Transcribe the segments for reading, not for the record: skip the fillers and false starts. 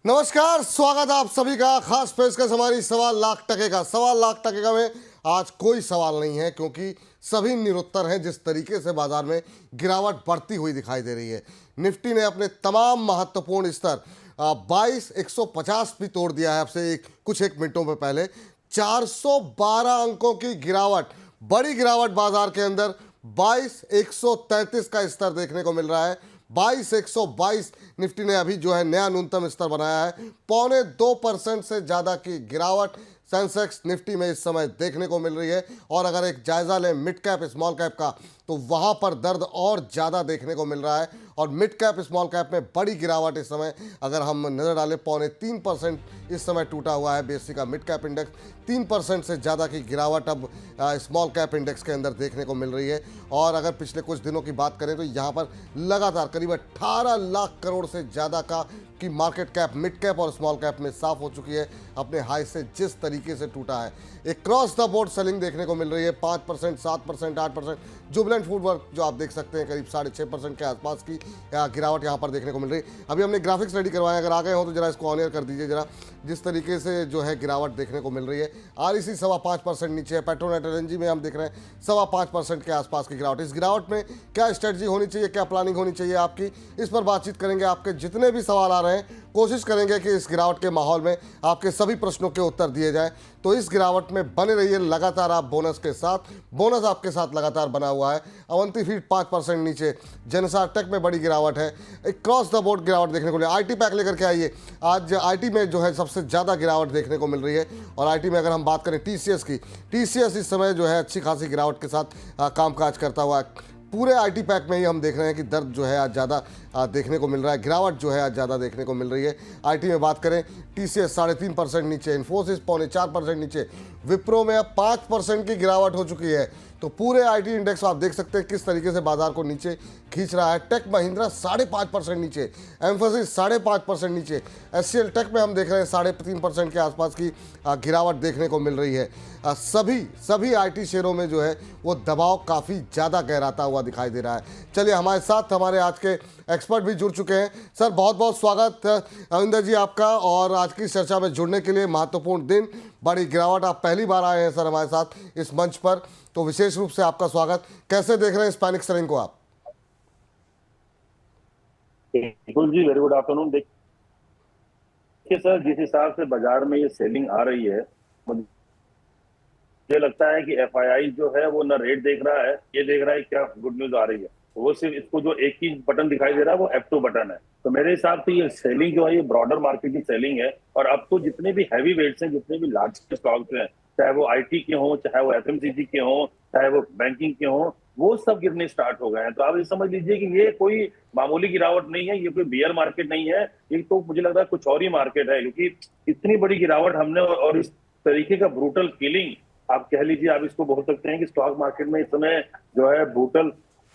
नमस्कार, स्वागत है आप सभी का खास पेशकश हमारी 1.25 लाख का। 1.25 लाख का में आज कोई सवाल नहीं है क्योंकि सभी निरुत्तर हैं। जिस तरीके से बाजार में गिरावट बढ़ती हुई दिखाई दे रही है, निफ्टी ने अपने तमाम महत्वपूर्ण स्तर 22,150 भी तोड़ दिया है। आपसे कुछ एक मिनटों में पहले 412 अंकों की गिरावट, बड़ी गिरावट बाजार के अंदर 22,133 का स्तर देखने को मिल रहा है। 22,122 निफ्टी ने अभी जो है नया न्यूनतम स्तर बनाया है। 2.25% से ज़्यादा की गिरावट सेंसेक्स निफ्टी में इस समय देखने को मिल रही है। और अगर एक जायजा लें मिड कैप स्मॉल कैप का, तो वहां पर दर्द और ज़्यादा देखने को मिल रहा है। और मिड कैप स्मॉल कैप में बड़ी गिरावट इस समय अगर हम नज़र डालें 3.25% इस समय टूटा हुआ है बीएसई का मिड कैप इंडेक्स। 3% से ज़्यादा की गिरावट अब स्मॉल कैप इंडेक्स के अंदर देखने को मिल रही है। और अगर पिछले कुछ दिनों की बात करें तो यहाँ पर लगातार करीब 18 लाख करोड़ से ज़्यादा की मार्केट कैप मिड कैप और स्मॉल कैप में साफ हो चुकी है अपने हाई से। जिस तरीके से टूटा है, एक क्रॉस द बोर्ड सेलिंग देखने को मिल रही है। 5%, 7%, 8%। जुबिलेंट फूडवर्क जो आप देख सकते हैं करीब 6.5% के आसपास की गिरावट यहाँ पर देखने को मिल रही है। अभी हमने ग्राफिक्स रेडी करवाए, अगर आ गए हो तो जरा इसको ऑनियर कर दीजिए जरा। जिस तरीके से जो है गिरावट देखने को मिल रही है, आरईसी 5.25% नीचे है। पेट्रोनेट एलएनजी में हम देख रहे हैं 5.25% के आसपास की गिरावट। इस गिरावट में क्या स्ट्रेटजी होनी चाहिए, क्या प्लानिंग होनी चाहिए आपकी, इस पर बातचीत करेंगे। आपके जितने भी सवाल आ रहे हैं कोशिश करेंगे कि इस गिरावट के माहौल में आपके सभी प्रश्नों के उत्तर दिए जाएं। तो इस गिरावट में बने रहिए लगातार आप बोनस के साथ। बोनस आपके साथ लगातार बना हुआ है। अवंती फीड 5% नीचे। जनसार टेक में बड़ी गिरावट है। एक क्रॉस द बोर्ड गिरावट देखने को मिली। आईटी पैक लेकर के आइए। आज आईटी में जो है सबसे ज़्यादा गिरावट देखने को मिल रही है। और आईटी में अगर हम बात करें टीसीएस की, टीसीएस इस समय जो है अच्छी खासी गिरावट के साथ कामकाज करता हुआ है। पूरे आईटी पैक में ही हम देख रहे हैं कि दर्द जो है आज ज़्यादा देखने को मिल रहा है, गिरावट जो है आज ज़्यादा देखने को मिल रही है। आईटी में बात करें, टीसीएस 3.5% नीचे, इन्फोसिस 4.25% नीचे, विप्रो में अब 5% की गिरावट हो चुकी है। तो पूरे आईटी इंडेक्स आप देख सकते हैं किस तरीके से बाजार को नीचे खींच रहा है। टेक महिंद्रा 5.5% नीचे, एम्फोसिस 5.5% नीचे, एचसीएल टेक में हम देख रहे हैं 3.5% के आसपास की गिरावट देखने को मिल रही है। सभी आईटी शेयरों में जो है वो दबाव काफ़ी ज़्यादा गहराता हुआ दिखाई दे रहा है। चलिए, हमारे साथ हमारे आज के एक्सपर्ट भी जुड़ चुके हैं। सर, बहुत बहुत स्वागत अविंदर जी आपका, और आज की चर्चा में जुड़ने के लिए। महत्वपूर्ण दिन, बड़ी गिरावट, आप पहली बार आए हैं सर हमारे साथ इस मंच पर, तो विशेष रूप से आपका स्वागत। कैसे देख रहे हैं स्पैनिक सेलिंग को आप? बिल्कुल जी, वेरी गुड आफ्टरनून। देखिए सर, जिस हिसाब से बाजार में ये सेलिंग आ रही है, मुझे लगता है कि एफआईआई जो है वो ना रेट देख रहा है, ये देख रहा है क्या गुड न्यूज आ रही है। वो सिर्फ इसको जो एक ही बटन दिखाई दे रहा है वो F2 बटन है। तो मेरे हिसाब से ये सेलिंग जो है ये ब्रॉडर मार्केट की सेलिंग है। और अब तो जितने भी हैवी वेट्स हैं, जितने भी लार्ज स्टॉक्स हैं, चाहे वो आईटी के हों, चाहे वो एफएमसीजी के हों, चाहे वो बैंकिंग के हों, वो सब गिरने स्टार्ट हो गए हैं। तो आप ये समझ लीजिए कि ये कोई मामूली गिरावट नहीं है, ये कोई बियर मार्केट नहीं है, ये तो मुझे लग रहा है कुछ और ही मार्केट है। क्योंकि इतनी बड़ी गिरावट हमने और इस तरीके का ब्रूटल किलिंग आप कह लीजिए, आप इसको बोल सकते हैं कि स्टॉक मार्केट में इस समय जो है ब्रूटल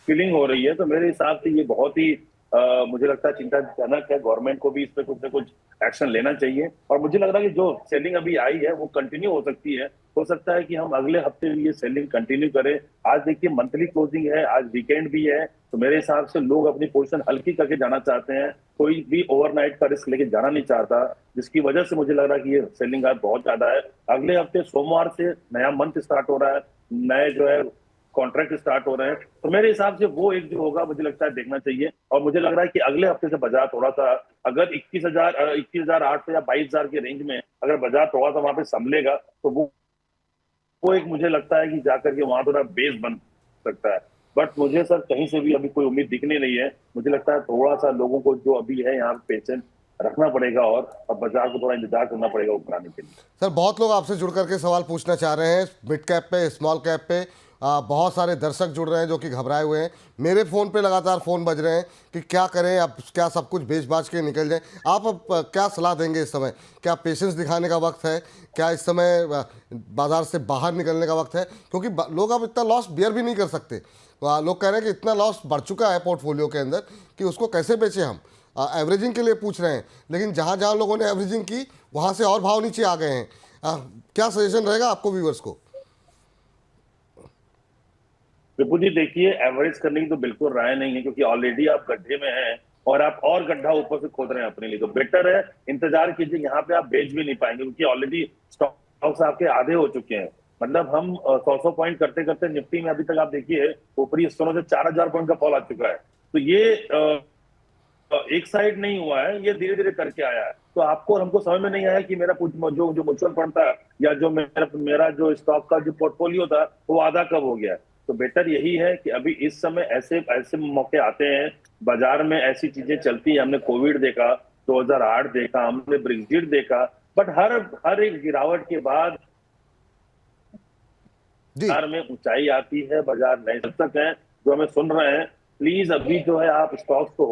किलिंग हो रही है। तो मेरे हिसाब से ये बहुत ही मुझे लगता है चिंताजनक है। गवर्नमेंट को भी इस पर कुछ ना कुछ एक्शन लेना चाहिए। और मुझे लग रहा है कि जो सेलिंग अभी आई है वो कंटिन्यू हो सकती है। हो सकता है कि हम अगले हफ्ते भी ये सेलिंग कंटिन्यू करें। आज देखिए मंथली क्लोजिंग है, आज वीकेंड भी है, तो मेरे हिसाब से लोग अपनी पोजीशन हल्की करके जाना चाहते हैं। कोई भी ओवरनाइट का रिस्क लेके जाना नहीं चाहता, जिसकी वजह से मुझे लग रहा है कि ये सेलिंग आज बहुत ज्यादा है। अगले हफ्ते सोमवार से नया मंथ स्टार्ट हो रहा है, नए जो है कॉन्ट्रैक्ट स्टार्ट हो रहे हैं। तो मेरे हिसाब से वो एक जो होगा मुझे लगता है देखना चाहिए। और मुझे लग रहा है कि अगले हफ्ते से बाजार थोड़ा सा, अगर 21,800 या 22,000 के रेंज में अगर बाजार थोड़ा सा वहां पे संभलेगा, तो वो एक मुझे लगता है कि जाकर के वहां थोड़ा बेस बन सकता है। बट मुझे सर कहीं से भी अभी कोई उम्मीद दिखने नहीं है। मुझे लगता है थोड़ा सा लोगों को जो अभी है यहाँ पेशेंस रखना पड़ेगा और बाजार को थोड़ा इंतजार करना पड़ेगा ऊपर आने के लिए। सर, बहुत लोग आपसे जुड़ करके सवाल पूछना चाह रहे हैं मिड कैप पे, स्मॉल कैप पे। बहुत सारे दर्शक जुड़ रहे हैं जो कि घबराए हुए हैं। मेरे फ़ोन पे लगातार फ़ोन बज रहे हैं कि क्या करें, अब क्या सब कुछ बेच बाच के निकल जाए। आप अब क्या सलाह देंगे इस समय? क्या पेशेंस दिखाने का वक्त है? क्या इस समय बाजार से बाहर निकलने का वक्त है? क्योंकि लोग अब इतना लॉस बियर भी नहीं कर सकते। लोग कह रहे हैं कि इतना लॉस बढ़ चुका है पोर्टफोलियो के अंदर कि उसको कैसे बेचें हम। एवरेजिंग के लिए पूछ रहे हैं, लेकिन जहाँ जहाँ लोगों ने एवरेजिंग की वहाँ से और भाव नीचे आ गए हैं। क्या सजेशन रहेगा आपको व्यूअर्स को? विपुल जी देखिए, एवरेज करने की तो बिल्कुल राय नहीं है, क्योंकि ऑलरेडी आप गड्ढे में हैं और आप और गड्ढा ऊपर से खोद रहे हैं अपने लिए। तो बेटर है इंतजार कीजिए, यहाँ पे आप बेच भी नहीं पाएंगे क्योंकि ऑलरेडी स्टॉक्स आपके आधे हो चुके हैं। मतलब हम 100 पॉइंट करते करते निफ्टी में अभी तक आप देखिए ऊपरी स्तरों से 4000 पॉइंट का फॉल आ चुका है। तो ये एक साइड नहीं हुआ है, ये धीरे धीरे करके आया है। तो आपको और हमको समझ में नहीं आया कि मेरा जो जो म्यूचुअल फंड था या जो मेरा जो स्टॉक का जो पोर्टफोलियो था वो आधा कब हो गया। तो बेटर यही है कि अभी इस समय ऐसे ऐसे मौके आते हैं बाजार में, ऐसी चीजें चलती है। हमने कोविड देखा, 2008 देखा, हमने ब्रेक्जिट देखा, बट हर एक गिरावट के बाद जी बाजार में ऊंचाई आती है। बाजार नए दर्शक हैं जो हमें सुन रहे हैं, प्लीज अभी जो है आप स्टॉक्स को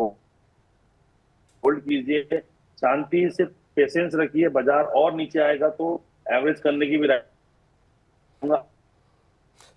होल्ड कीजिए, शांति से पेशेंस रखिए। बाजार और नीचे आएगा तो एवरेज करने की भी रहूंगा।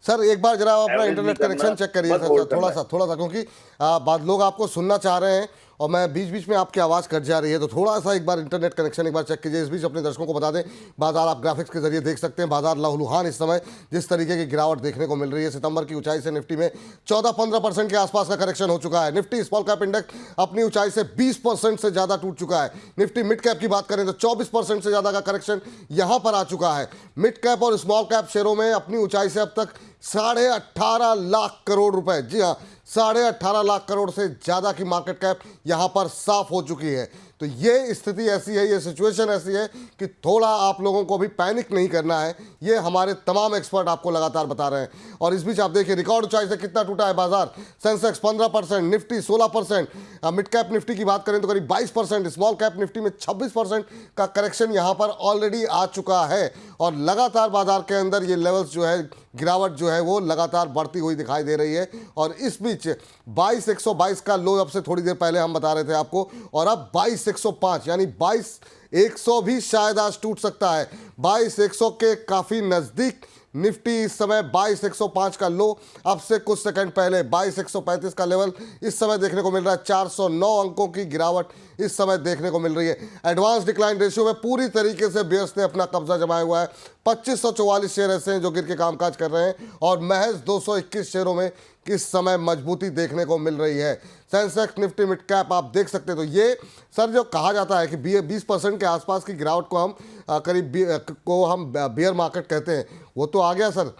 सर, एक बार जरा आप अपना Average इंटरनेट नहीं कनेक्शन करना, चेक करिए बस सर, hold थोड़ा करना सा क्योंकि बाद लोग आपको सुनना चाह रहे हैं और मैं बीच बीच में आपकी आवाज़ कट जा रही है, तो थोड़ा सा एक बार इंटरनेट कनेक्शन एक बार चेक कीजिए। इस बीच अपने दर्शकों को बता दें, बाजार आप ग्राफिक्स के जरिए देख सकते हैं, बाजार लहूलुहान इस समय जिस तरीके की गिरावट देखने को मिल रही है। सितंबर की ऊंचाई से निफ्टी में 14-15% के आसपास का करेक्शन हो चुका है। निफ्टी स्मॉल कैप इंडेक्स अपनी ऊंचाई से 20% से ज़्यादा टूट चुका है। निफ्टी मिड कैप की बात करें तो 24% से ज़्यादा का करेक्शन यहाँ पर आ चुका है। मिड कैप और स्मॉल कैप शेयरों में अपनी ऊंचाई से अब तक 18.5 लाख करोड़ रुपए, जी हाँ 18.5 लाख करोड़ से ज़्यादा की मार्केट कैप यहाँ पर साफ हो चुकी है। तो ये स्थिति ऐसी है, ये सिचुएशन ऐसी है कि थोड़ा आप लोगों को भी पैनिक नहीं करना है, ये हमारे तमाम एक्सपर्ट आपको लगातार बता रहे हैं। और इस बीच आप देखिए रिकॉर्ड ऊंचाई से कितना टूटा है बाजार। Sensex 15%, Nifty 16%, mid cap Nifty की बात करें तो करीब 22%, स्मॉल कैप निफ्टी में 26% का करेक्शन यहाँ पर ऑलरेडी आ चुका है। और लगातार बाजार के अंदर ये लेवल्स जो है, गिरावट जो है वो लगातार बढ़ती हुई दिखाई दे रही है। और इस बीच 22,122 का लो अब से थोड़ी देर पहले हम बता रहे थे आपको, और अब 22,105 यानी 22,100 भी शायद आज टूट सकता है। 22,100 के काफ़ी नज़दीक निफ्टी इस समय 22,105 का लो, अब से कुछ सेकंड पहले 22,135 का लेवल इस समय देखने को मिल रहा है। 409 अंकों की गिरावट इस समय देखने को मिल रही है। एडवांस डिक्लाइन रेशियो में पूरी तरीके से बेयर्स ने अपना कब्जा जमाया हुआ है। 2544 शेयर ऐसे हैं जो गिर के कामकाज कर रहे हैं और महज 221 शेयरों में किस समय मजबूती देखने को मिल रही है। सेंसेक्स निफ्टी मिड कैप आप देख सकते हैं। तो ये सर जो कहा जाता है कि 20% के आसपास की गिरावट को हम हम बियर मार्केट कहते हैं, वो तो आ गया sir.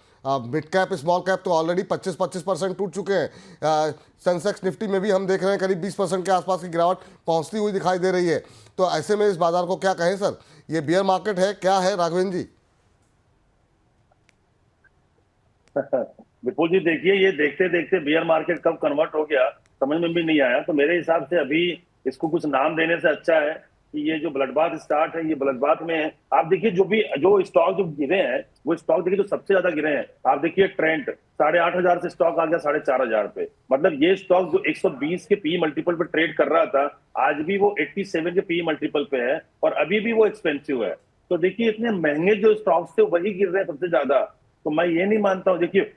Mid cap small cap तो ऑलरेडी 25% टूट चुके हैं। सेंसेक्स निफ्टी में भी हम देख रहे हैं करीब 20% के आसपास की गिरावट पहुंचती हुई दिखाई दे रही है। तो ऐसे में इस बाजार को क्या कहें सर, ये बियर मार्केट है क्या है राघवेंद्र जी? विपुल जी देखिए, ये देखते देखते बियर मार्केट कब कन्वर्ट हो गया समझ में भी नहीं आया। तो मेरे हिसाब से अभी इसको कुछ नाम देने से अच्छा है कि ये जो ब्लडबाथ स्टार्ट है, ये ब्लडबाथ में है। आप देखिए जो स्टॉक जो गिरे हैं, वो स्टॉक देखिए जो सबसे ज्यादा गिरे हैं। आप देखिए ट्रेंड 8,500 से स्टॉक आ गया 4,500 पे। मतलब ये स्टॉक जो 120 के पी मल्टीपल पे ट्रेड कर रहा था, आज भी वो 87 के पी मल्टीपल पे है और अभी भी वो एक्सपेंसिव है। तो देखिए इतने महंगे जो स्टॉक्स थे वही गिर रहे हैं सबसे ज्यादा। तो मैं ये नहीं मानता हूं। देखिए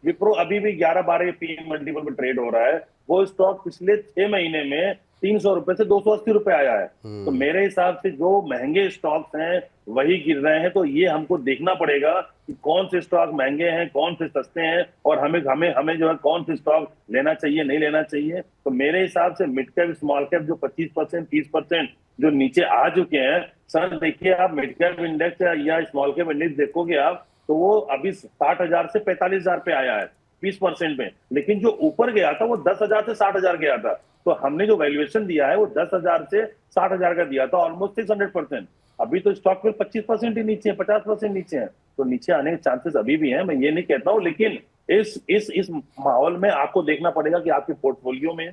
विप्रो अभी भी 11-12 पी मल्टीपल पे ट्रेड हो रहा है। वो स्टॉक पिछले 6 महीने में 300 रुपए से 280 रुपए आया है। तो मेरे हिसाब से जो महंगे स्टॉक्स हैं वही गिर रहे हैं। तो ये हमको देखना पड़ेगा कि कौन से स्टॉक महंगे हैं, कौन से सस्ते हैं, और हमें हमें हमें जो है कौन से स्टॉक लेना चाहिए, नहीं लेना चाहिए। तो मेरे हिसाब से मिड कैप स्मॉल कैप जो 25% 30% जो नीचे आ चुके हैं सर, देखिए आप मिड कैप इंडेक्स या स्मॉल कैप इंडेक्स देखोगे आप, तो वो अभी 60,000 से 45,000 पे आया है 20% में। लेकिन जो ऊपर गया था वो 10,000 से 60,000 गया था। तो हमने जो वैल्यूएशन दिया है वो 10,000 से 60,000 का दिया था, ऑलमोस्ट 600%। अभी तो स्टॉक में 25% ही नीचे है, 50% नीचे है। तो नीचे आने के चांसेस अभी भी हैं, मैं ये नहीं कहता हूं। लेकिन इस माहौल में आपको देखना पड़ेगा कि आपके पोर्टफोलियो में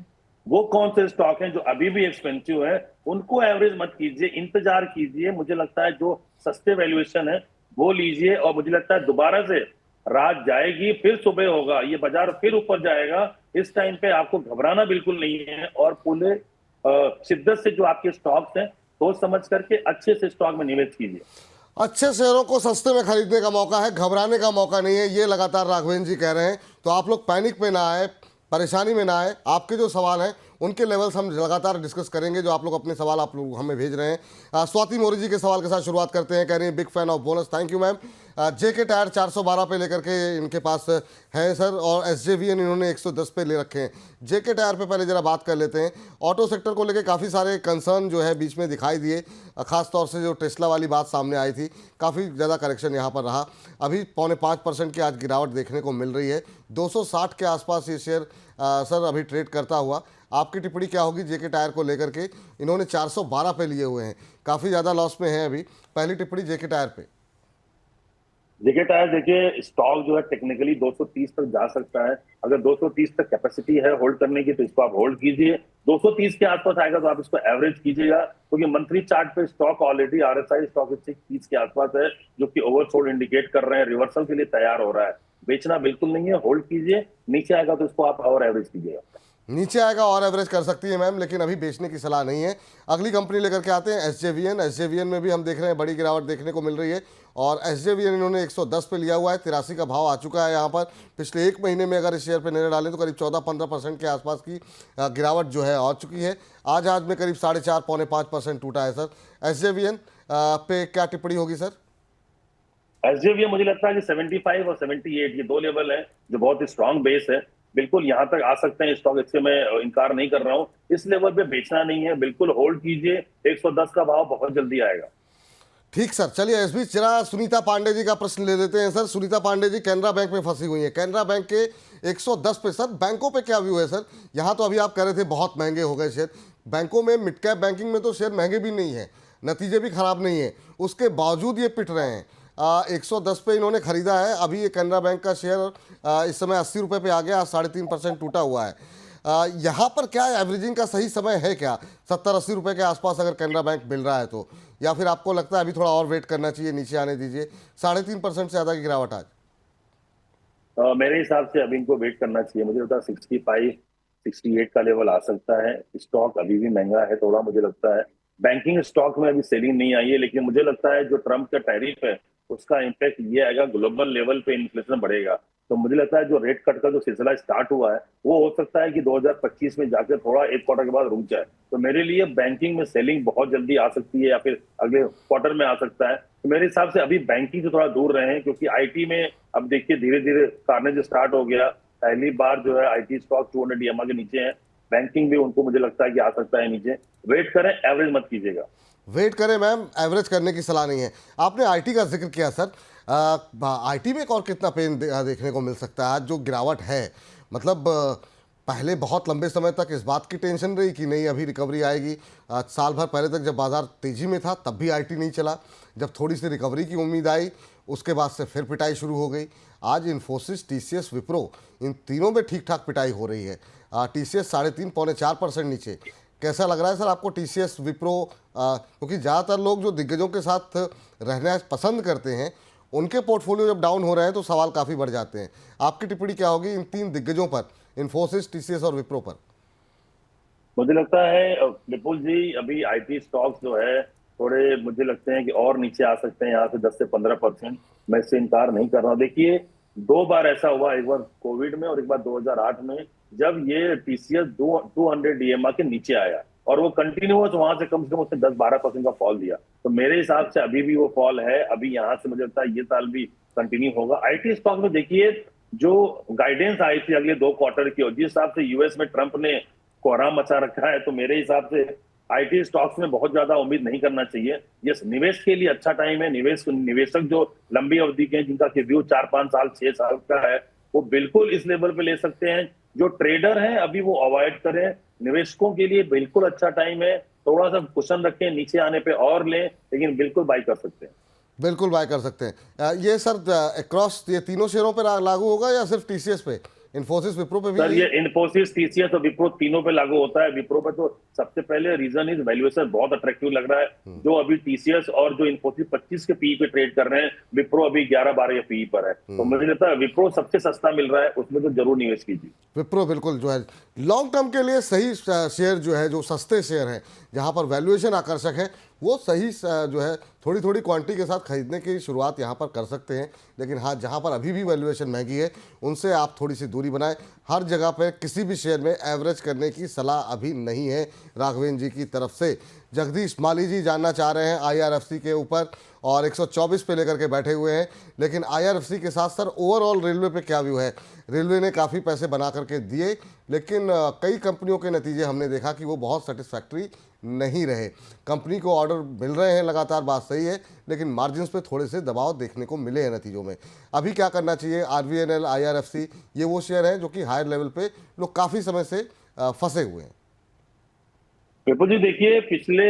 वो कौन से स्टॉक हैं जो अभी भी एक्सपेंसिव है। उनको एवरेज मत कीजिए, इंतजार कीजिए। मुझे लगता है जो सस्ते वैल्यूएशन है वो लीजिए, और मुझे लगता है दोबारा से रात जाएगी, फिर सुबह होगा, ये बाजार फिर ऊपर जाएगा। इस टाइम पे आपको घबराना बिल्कुल नहीं है, और पूरे शिद्दत से जो आपके स्टॉक्स हैं सोच समझ करके अच्छे से स्टॉक में निवेश कीजिए। अच्छे शेयरों को सस्ते में खरीदने का मौका है, घबराने का मौका नहीं है, ये लगातार राघवेंद्र जी कह रहे हैं। तो आप लोग पैनिक में ना आए, परेशानी में ना आए। आपके जो सवाल हैं उनके लेवल्स हम लगातार डिस्कस करेंगे। जो आप लोग अपने सवाल आप लोग हमें भेज रहे हैं, स्वाति मौर्य जी के सवाल के साथ शुरुआत करते हैं। कह रही हैं big fan of bonus. Thank you ma'am. JK tyre 412 पे लेकर के इनके पास है सर, और एसजेवीएन इन्होंने 110 पे ले रखे हैं। जेके टायर पे पहले जरा बात कर लेते हैं। ऑटो सेक्टर को लेके काफ़ी सारे कंसर्न जो है बीच में दिखाई दिए, खास तौर से जो टेस्ला वाली बात सामने आई थी, काफ़ी ज़्यादा करेक्शन यहाँ पर रहा। अभी 4.5% की आज गिरावट देखने को मिल रही है। 260 के आसपास ये शेयर सर अभी ट्रेड करता हुआ। आपकी टिप्पणी क्या होगी जेके टायर को लेकर के? इन्होंने 412 पे लिए हुए हैं, काफ़ी ज़्यादा लॉस में हैं अभी। पहली टिप्पणी जेके टायर पे। जेके टायर देखिए, स्टॉक जो है टेक्निकली 230 तक जा सकता है। अगर 230 तक कैपेसिटी है होल्ड करने की तो इसको आप होल्ड कीजिए। 230 के आसपास आएगा तो आप इसको एवरेज कीजिएगा, क्योंकि मंथली चार्ट पे स्टॉक ऑलरेडी आरएसआई स्टॉक 30 के आसपास है, जो कि ओवरसोल्ड इंडिकेट कर रहे हैं, रिवर्सल के लिए तैयार हो रहा है। बेचना बिल्कुल नहीं है, होल्ड कीजिए। नीचे आएगा तो इसको आप और एवरेज कीजिएगा। नीचे आएगा और एवरेज कर सकती है मैम, लेकिन अभी बेचने की सलाह नहीं है। अगली कंपनी लेकर के आते हैं एसजेवीएन। एसजेवीएन में भी हम देख रहे हैं बड़ी गिरावट देखने को मिल रही है, और एसजेवीएन इन्होंने 110 पे लिया हुआ है। 83 का भाव आ चुका है यहाँ पर। पिछले एक महीने में अगर इस शेयर पे नजर डालें तो करीब 14-15% के आसपास की गिरावट जो है आ चुकी है। आज में करीब 4.5-5% टूटा है सर। एसजेवीएन पे क्या टिप्पणी होगी सर? एसजेवीएन मुझे लगता है कि 75 और 78 ये दो लेवल है जो बहुत ही स्ट्रांग बेस है। बिल्कुल यहाँ तक आ सकते हैं स्टॉक, इससे मैं इनकार नहीं कर रहा हूँ। इस लेवल पे बेचना नहीं है, बिल्कुल होल्ड कीजिए। 110 का भाव बहुत जल्दी आएगा। ठीक सर, चलिए इस बीच जरा सुनीता पांडे जी का प्रश्न ले लेते हैं सर। सुनीता पांडे जी कैनरा बैंक में फंसी हुई है। कैनरा बैंक के 110 पे सर, बैंकों पे क्या व्यू है सर? यहाँ तो अभी आप कह रहे थे बहुत महंगे हो गए शेयर। बैंकों में, मिड कैप बैंकिंग में तो शेयर महंगे भी नहीं है, नतीजे भी खराब नहीं है, उसके बावजूद ये पिट रहे हैं। 110 पे इन्होंने खरीदा है। अभी ये कैनरा बैंक का शेयर इस समय 80 रुपये पे आ गया, 3.5% टूटा हुआ है। यहाँ पर क्या एवरेजिंग का सही समय है क्या? 70-80 रुपये के आसपास अगर कैनरा बैंक मिल रहा है तो, या फिर आपको लगता है अभी थोड़ा और वेट करना चाहिए, नीचे आने दीजिए? 3.5% से ज़्यादा की गिरावट आज। मेरे हिसाब से अभी इनको वेट करना चाहिए। मुझे लगता है 65, 68 का लेवल आ सकता है। स्टॉक अभी भी महंगा है थोड़ा, मुझे लगता है। बैंकिंग स्टॉक में अभी सेलिंग नहीं आई है, लेकिन मुझे लगता है जो ट्रम्प का टैरिफ है उसका इम्पैक्ट ये आएगा, ग्लोबल लेवल पे इन्फ्लेशन बढ़ेगा। तो मुझे लगता है जो रेट कट का जो सिलसिला स्टार्ट हुआ है वो हो सकता है कि 2025 में जाकर थोड़ा एक क्वार्टर के बाद रुक जाए। तो मेरे लिए बैंकिंग में सेलिंग बहुत जल्दी आ सकती है, या फिर अगले क्वार्टर में आ सकता है। तो मेरे हिसाब से अभी बैंकिंग से थोड़ा दूर रहे हैं, क्योंकि आईटी में अब देखिए धीरे धीरे कार्नेज स्टार्ट हो गया। पहली बार जो है आईटी स्टॉक 200 डीएमआ के नीचे है। बैंकिंग भी उनको मुझे लगता है कि आ सकता है नीचे। वेट करें, एवरेज मत कीजिएगा। वेट करें मैम, एवरेज करने की सलाह नहीं है। आपने आईटी का जिक्र किया सर, आईटी में और कितना पेन देखने को मिल सकता है आज जो गिरावट है? मतलब पहले बहुत लंबे समय तक इस बात की टेंशन रही कि नहीं अभी रिकवरी आएगी। साल भर पहले तक जब बाजार तेजी में था तब भी आईटी नहीं चला। जब थोड़ी सी रिकवरी की उम्मीद आई उसके बाद से फिर पिटाई शुरू हो गई। आज इन्फोसिस, टीसीएस, विप्रो, इन तीनों में ठीक ठाक पिटाई हो रही है। टीसीएस 3.5-4% नीचे। कैसा लग रहा है सर आपको टीसीएस, विप्रो? क्योंकि ज़्यादातर लोग जो दिग्गजों के साथ रहना पसंद करते हैं उनके पोर्टफोलियो जब डाउन हो रहे हैं तो सवाल काफ़ी बढ़ जाते हैं। आपकी टिप्पणी क्या होगी इन तीन दिग्गजों पर, इन्फोसिस, टीसीएस और विप्रो पर? मुझे लगता है विपुल जी, अभी आईटी स्टॉक्स जो है थोड़े मुझे लगते हैं कि और नीचे आ सकते हैं, यहाँ से 10 से 15%। मैं इससे इनकार नहीं कर रहा हूँ। देखिए, दो बार ऐसा हुआ, एक बार कोविड में और एक बार 2008 में, जब ये टीसीएस 200 डीएमआ के नीचे आया और वो कंटिन्यूअस वहां से कम उसने 10-12% का फॉल दिया। तो मेरे हिसाब से अभी भी वो फॉल है। अभी यहाँ से मुझे लगता है ये साल भी कंटिन्यू होगा। आईटी स्टॉक में देखिए जो गाइडेंस आई थी अगले 2 क्वार्टर की, और जिस हिसाब से यूएस में ट्रंप ने कोहराम मचा रखा है, तो मेरे हिसाब से आईटी स्टॉक्स में बहुत ज्यादा उम्मीद नहीं करना चाहिए। यस, निवेश के लिए अच्छा टाइम है। निवेशक जो लंबी अवधि के हैं, जिनका व्यू 4-5 साल 6 साल का है, वो बिल्कुल इस लेवल पे ले सकते हैं। जो ट्रेडर हैं अभी वो अवॉइड करें। निवेशकों के लिए बिल्कुल अच्छा टाइम है। थोड़ा सा कुशन रखें, नीचे आने पे और लें, लेकिन बिल्कुल बाई कर सकते हैं। बिल्कुल बाय कर सकते हैं। ये सर अक्रॉस ये तीनों शेयरों पर लागू होगा या सिर्फ टीसीएस पे? इन्फोसिस, विप्रो पे भी? सर, ये इन्फोसिस, टीसीएस और विप्रो तीनों पे लागू होता है। विप्रो पे तो सबसे पहले रीजन इज वैल्यूएशन बहुत अट्रैक्टिव लग रहा है। जो अभी टीसीएस और जो इन्फोसिस 25 के पीई पे ट्रेड कर रहे हैं, विप्रो अभी 11-12 के पीई पर है। तो मुझे लगता है विप्रो सबसे सस्ता मिल रहा है, उसमें तो जरूर निवेश कीजिए। विप्रो बिल्कुल जो है लॉन्ग टर्म के लिए सही शेयर जो है, जो सस्ते शेयर हैं जहां पर वैल्यूएशन आकर्षक है, वो सही जो है थोड़ी थोड़ी क्वांटिटी के साथ खरीदने की शुरुआत यहाँ पर कर सकते हैं। लेकिन हाँ, जहाँ पर अभी भी वैल्यूएशन महंगी है उनसे आप थोड़ी सी दूरी बनाएं। हर जगह पे किसी भी शेयर में एवरेज करने की सलाह अभी नहीं है। राघवेंद्र जी की तरफ से। जगदीश माली जी जानना चाह रहे हैं आईआरएफसी के ऊपर और 124 पे लेकर के बैठे हुए हैं, लेकिन आईआरएफसी के साथ सर ओवरऑल रेलवे पे क्या व्यू है? रेलवे ने काफ़ी पैसे बना करके दिए, लेकिन कई कंपनियों के नतीजे हमने देखा कि वो बहुत सेटिस्फैक्ट्री नहीं रहे। कंपनी को ऑर्डर मिल रहे हैं लगातार, बात सही है, लेकिन मार्जिन्स पे थोड़े से दबाव देखने को मिले हैं नतीजों में। अभी क्या करना चाहिए? आरवीएनएल, आईआरएफसी ये वो शेयर हैं जो कि हायर लेवल पे लोग काफ़ी समय से फंसे हुए हैं। विपुल जी देखिए, पिछले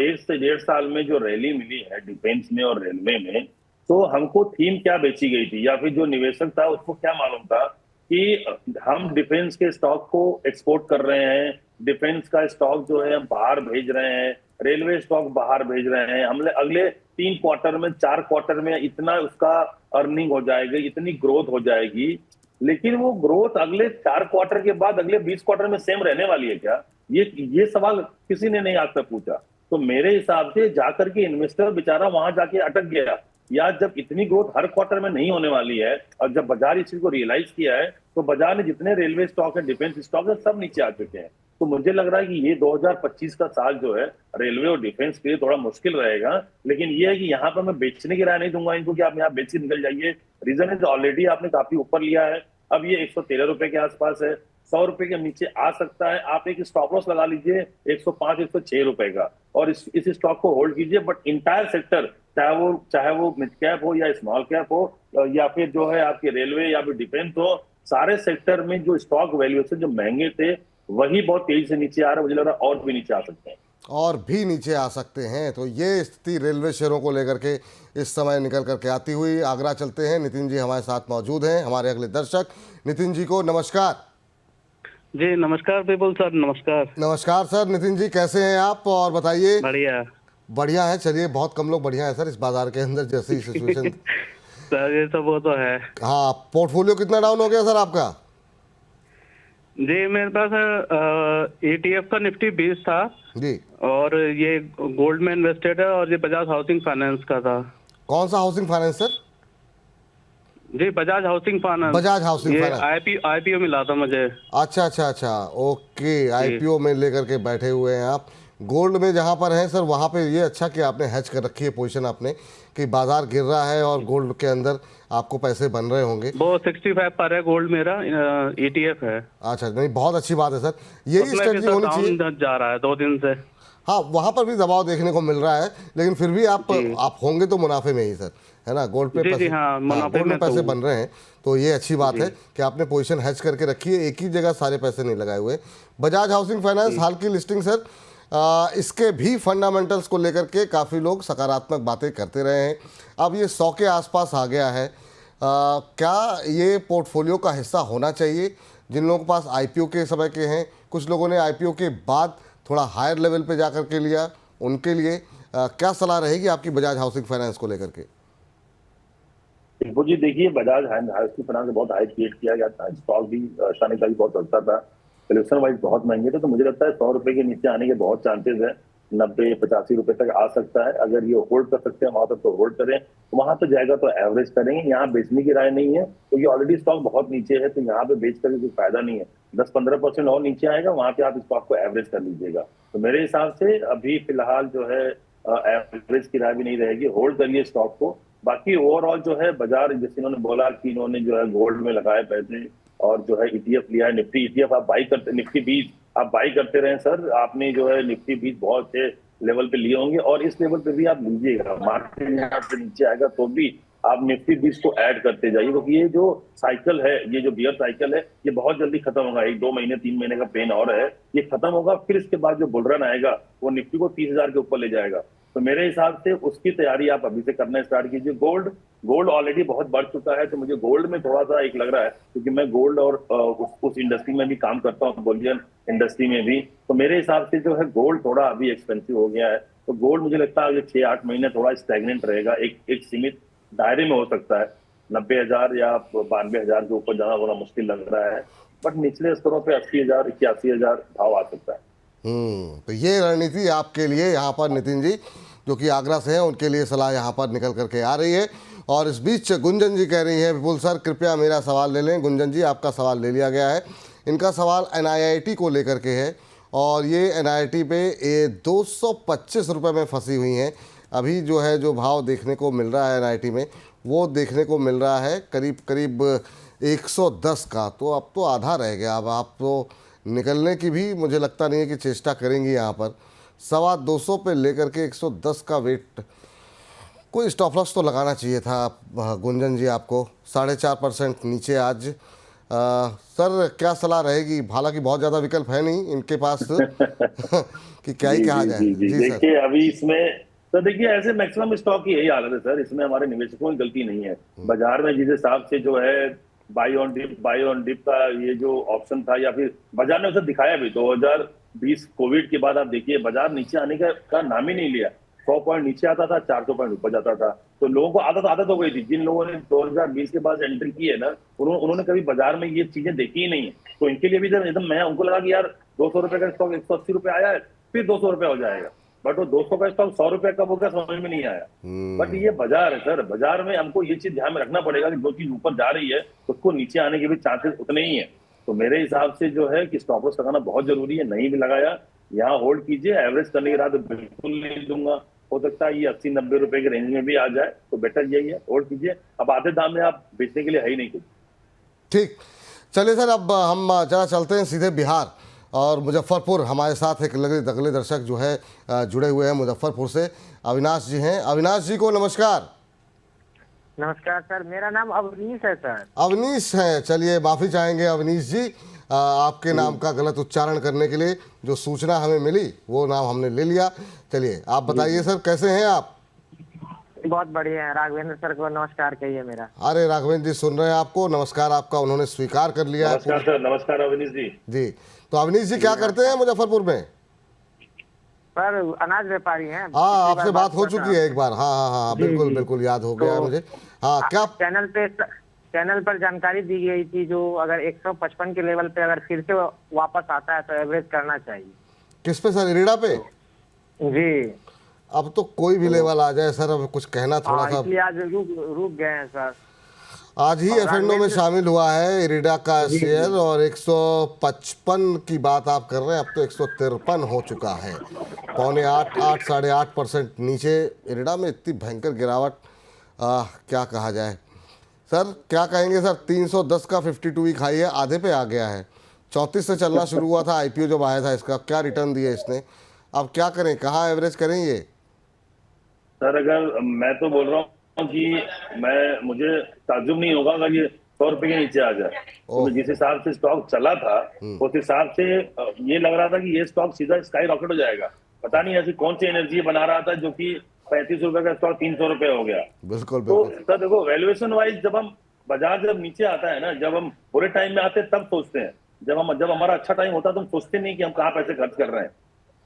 1 से 1.5 साल में जो रैली मिली है डिफेंस में और रेलवे में, तो हमको थीम क्या बेची गई थी या फिर जो निवेशक था उसको क्या मालूम था कि हम डिफेंस के स्टॉक को एक्सपोर्ट कर रहे हैं, डिफेंस का स्टॉक जो है हम बाहर भेज रहे हैं, रेलवे स्टॉक बाहर भेज रहे हैं, हमने अगले 3 क्वार्टर में 4 क्वार्टर में इतना उसका अर्निंग हो जाएगी, इतनी ग्रोथ हो जाएगी। लेकिन वो ग्रोथ अगले 4 क्वार्टर के बाद अगले 20 क्वार्टर में सेम रहने वाली है क्या? ये सवाल किसी ने नहीं आज तक पूछा। तो मेरे हिसाब से जाकर के इन्वेस्टर बेचारा वहां जाके अटक गया। या जब इतनी ग्रोथ हर क्वार्टर में नहीं होने वाली है और जब बाजार इस चीज को रियलाइज किया है, तो बाजार ने जितने रेलवे स्टॉक है, डिफेंस स्टॉक है, सब नीचे आ चुके हैं। तो मुझे लग रहा है कि ये 2025 का साल जो है रेलवे और डिफेंस के लिए थोड़ा मुश्किल रहेगा। लेकिन ये है कि यहाँ पर मैं बेचने की राय नहीं दूंगा इनको कि आप यहाँ बेच के निकल जाइए। रीजन है ऑलरेडी आपने काफी ऊपर लिया है, अब ये 113 रुपए के आसपास है, 100 रुपए के नीचे आ सकता है। आप एक स्टॉप लॉस लगा लीजिए 105 106 रुपए का और इस स्टॉक को होल्ड कीजिए। बट इंटायर सेक्टर, चाहे वो मिड कैप हो या स्मॉल कैप हो या फिर जो है आपके रेलवे या फिर डिफेंस हो, सारे सेक्टर में जो स्टॉक वैल्यूएशन जो महंगे थे वही बहुत तेजी से नीचे आ रहे हैं। मुझे लग रहा है और भी नीचे आ सकते हैं, और भी नीचे आ सकते हैं। तो ये स्थिति रेलवे शेयरों को लेकर के इस समय निकल करके आती हुई। आगरा चलते हैं, नितिन जी हमारे साथ मौजूद हैं, हमारे अगले दर्शक। नितिन जी को नमस्कार। जी नमस्कार विपुल सर, नमस्कार। नमस्कार सर। नितिन जी कैसे हैं आप और बताइए? बढ़िया बढ़िया है। चलिए, बहुत कम लोग बढ़िया है सर इस बाजार के अंदर जैसी सिचुएशन। सर ये सब वो तो है। हाँ, पोर्टफोलियो कितना डाउन हो गया सर आपका? जी मेरे पास ETF का निफ्टी 20 था जी। और ये गोल्ड में इन्वेस्टेड है और ये बजाज हाउसिंग फाइनेंस का था। कौन सा हाउसिंग फाइनेंस सर? जी Bajaj housing finance. Bajaj housing ये फाइनेंस। IPO मिला था मुझे। अच्छा अच्छा अच्छा, ओके। IPO में लेकर के बैठे हुए हैं आप। गोल्ड में जहाँ पर हैं सर, वहाँ पे ये अच्छा कि आपने हेज कर रखी है पोजीशन आपने, कि बाजार गिर रहा है और गोल्ड के अंदर आपको पैसे बन रहे होंगे। वो 65 पर है गोल्ड, मेरा ETF है। अच्छा, नहीं बहुत अच्छी बात है सर, यही स्ट्रेटजी होनी चाहिए। जा रहा है 2 दिन से। हाँ, वहाँ पर भी दबाव देखने को मिल रहा है, लेकिन फिर भी आप होंगे तो मुनाफे में ही सर, है ना? गोल्ड पे पैसे, गोल्ड में पैसे बन रहे हैं, तो ये अच्छी बात है कि आपने पोजीशन हेज करके रखी है, एक ही जगह सारे पैसे नहीं लगाए हुए। बजाज हाउसिंग फाइनेंस हाल की लिस्टिंग सर, इसके भी फंडामेंटल्स को लेकर के काफ़ी लोग सकारात्मक बातें करते रहे हैं। अब ये 100 के आसपास आ गया है। क्या ये पोर्टफोलियो का हिस्सा होना चाहिए? जिन लोगों के पास IPO के समय के हैं, कुछ लोगों ने IPO के बाद थोड़ा हायर लेवल पे जा कर के लिया, उनके लिए क्या सलाह रहेगी आपकी बजाज हाउसिंग फाइनेंस को लेकर के? जी देखिए, बजाज हाउसिंग फाइनेंस बहुत हाई क्रिएट किया गया था, स्टॉक भी आसानी का भी बहुत अच्छा था, कलेक्शन वाइज बहुत महंगे थे। तो मुझे लगता है 100 रुपए के नीचे आने के बहुत चांसेस है, 90-85 रुपए तक आ सकता है। अगर ये होल्ड कर सकते हैं वहां तक तो होल्ड करें, वहां तो जाएगा तो एवरेज करेंगे। यहाँ बेचने की राय नहीं है क्योंकि ऑलरेडी स्टॉक बहुत नीचे है, तो यहाँ पे बेच करके कोई फायदा नहीं है। 10-15% और नीचे आएगा, वहां पे आप स्टॉक को एवरेज कर लीजिएगा। तो मेरे हिसाब से अभी फिलहाल जो है एवरेज की राय भी नहीं रहेगी, होल्ड करिए स्टॉक को। बाकी ओवरऑल जो है बाजार, जैसे इन्होंने बोला कि इन्होंने जो है गोल्ड में लगाए पैसे और जो है ETF लिया है, निफ्टी ETF आप बाई करते, निफ्टी 20 आप बाई करते रहे सर। आपने जो है निफ्टी 20 बहुत अच्छे लेवल पे लिए होंगे और इस लेवल पे भी आप लीजिएगा। मार्केट यहाँ से नीचे आएगा तो भी आप निफ्टी 20 को ऐड करते जाइए, क्योंकि ये जो साइकिल है, ये जो बियर साइकिल है, ये बहुत जल्दी खत्म होगा। 1-2 महीने 3 महीने का पेन और है, ये खत्म होगा। फिर इसके बाद जो बुलरन आएगा वो निफ्टी को 30,000 के ऊपर ले जाएगा। तो मेरे हिसाब से उसकी तैयारी आप अभी से करना स्टार्ट कीजिए। गोल्ड ऑलरेडी बहुत बढ़ चुका है, तो मुझे गोल्ड में थोड़ा सा एक लग रहा है, क्योंकि मैं गोल्ड और उस इंडस्ट्री में भी काम करता हूँ, बुलियन इंडस्ट्री में भी। तो मेरे हिसाब से जो है गोल्ड थोड़ा अभी एक्सपेंसिव हो गया है। तो गोल्ड मुझे लगता है अगले 6-8 महीने थोड़ा स्टैग्नेंट रहेगा, एक सीमित दायरे में हो सकता है। 90,000 या 92,000 के ऊपर जाना थोड़ा मुश्किल लग रहा है, बट निचले स्तरों पे 80,000 81,000 भाव आ सकता है। तो ये रणनीति आपके लिए यहाँ पर नितिन जी, जो कि आगरा से हैं, उनके लिए सलाह यहाँ पर निकल करके आ रही है। और इस बीच गुंजन जी कह रही हैं, विपुल सर कृपया मेरा सवाल ले लें। गुंजन जी, आपका सवाल ले लिया गया है। इनका सवाल NIIT को लेकर के है और ये NIT पे ये 225 रुपये में फंसी हुई हैं। अभी जो है जो भाव देखने को मिल रहा है NIT में वो देखने को मिल रहा है करीब करीब 110 का। तो अब तो आधा रह गया, अब आप तो निकलने की भी मुझे लगता नहीं है कि चेष्टा करेंगी यहाँ पर। 225 पे लेकर के 110 का वेट, कोई स्टॉप लॉस तो लगाना चाहिए था गुंजन जी आपको। 4.5% नीचे आज। सर क्या सलाह रहेगी? हालांकि बहुत ज़्यादा विकल्प है नहीं इनके पास कि क्या ही कहा जाए। जी सर देखिए अभी इसमें तो देखिए ऐसे मैक्सिमम स्टॉक की यही हालत है सर, इसमें हमारे निवेशकों की गलती नहीं है। बाजार में जिस हिसाब से जो है बाई ऑन डिप का ये जो ऑप्शन था, या फिर बाजार ने उसे दिखाया भी 2020 कोविड के बाद आप देखिए बाजार नीचे आने का नाम ही नहीं लिया। 100 पॉइंट नीचे आता था, 400 पॉइंट ऊपर जाता था। तो लोगों को आदत हो गई थी। जिन लोगों ने 2020 के बाद एंट्री की है ना, उन्होंने कभी बाजार में ये चीजें देखी ही नहीं है। तो इनके लिए भी जब एकदम मैं उनको लगा कि यार 200 रुपए का स्टॉक 180 रुपए आया है, फिर 200 रुपए हो जाएगा। बट वो 200 का स्टॉक 100 रुपए कब हो गया समझ में नहीं आया। बट ये बाजार है सर, बाजार में हमको ये चीज ध्यान में रखना पड़ेगा कि जो चीज ऊपर जा रही है उसको नीचे आने के भी चांसेस उतने ही है। तो मेरे हिसाब से जो है कि स्टॉप लॉस लगाना बहुत जरूरी है। नहीं भी लगाया यहाँ होल्ड कीजिए। एवरेज करने की राह तो बिल्कुल नहीं दूंगा। हो सकता है ये 80-90 रुपए के रेंज में भी आ जाए, तो बेटर यही है होल्ड कीजिए। अब आधे दाम में आप बेचने के लिए है ही नहीं कुछ। ठीक, चलिए सर अब हम जरा चलते हैं सीधे बिहार और मुजफ्फरपुर। हमारे साथ एक अगले दर्शक जो है जुड़े हुए हैं मुजफ्फरपुर से, अविनाश जी हैं। अविनाश जी को नमस्कार। नमस्कार सर, मेरा नाम अवनीश है सर। अवनीश हैं, चलिए माफ़ी चाहेंगे अवनीश जी आपके नाम का गलत उच्चारण करने के लिए। जो सूचना हमें मिली वो नाम हमने ले लिया। चलिए आप बताइए सर कैसे हैं आप? बहुत बढ़िया है। राघवेंद्र सर को नमस्कार कहिए मेरा। अरे राघवेंद्र जी सुन रहे हैं आपको, नमस्कार आपका उन्होंने स्वीकार कर लिया है। नमस्कार सर। नमस्कार अवनीश जी। जी, तो अवनीश जी क्या करते हैं मुजफ्फरपुर में? पर अनाज व्यापारी हैं। हाँ, आपसे बात हो चुकी है एक बार। हाँ, बिल्कुल बिल्कुल याद हो गया मुझे। हाँ, क्या चैनल पर जानकारी दी गई थी जो अगर 155 के लेवल पे अगर फिर से वापस आता है तो एवरेज करना चाहिए। किस पे सर? इरिडा पे? जी, अब तो कोई भी लेवल आ जाए सर, अब कुछ कहना थोड़ा सा। इसलिए आज रुक गए हैं सर। आज ही एफएनडो में शामिल हुआ है इरिडा का शेयर और 155 की बात आप कर रहे हैं, अब तो 153 हो चुका है। 7.5 8.5% नीचे इरिडा में इतनी भयंकर गिरावट, क्या कहा जाए सर? क्या कहेंगे सर? 310 का 52 वीक हाई है, आधे पे आ गया है। 34 से चलना शुरू हुआ था IPO जब आया था इसका, क्या रिटर्न दिए इसने? अब क्या करें, कहाँ एवरेज करें ये? सर अगर मैं तो बोल रहा हूँ कि मुझे ताज्जुब नहीं होगा अगर ये 100 रुपए के नीचे आ जाए। तो जिस हिसाब से स्टॉक चला था उस हिसाब से ये लग रहा था कि ये स्टॉक सीधा स्काई रॉकेट हो जाएगा। पता नहीं ऐसी कौन सी एनर्जी बना रहा था जो कि 35 रुपए का स्टॉक 300 रुपए हो गया। बिल्कुल तो बिल्कुल सर देखो वैल्यूएशन वाइज जब हम बाजार जब नीचे आता है ना, जब हम बुरे टाइम में आते हैं तब सोचते हैं। जब हमारा अच्छा टाइम होता है तो हम सोचते नहीं कि हम कहाँ पैसे खर्च कर रहे हैं।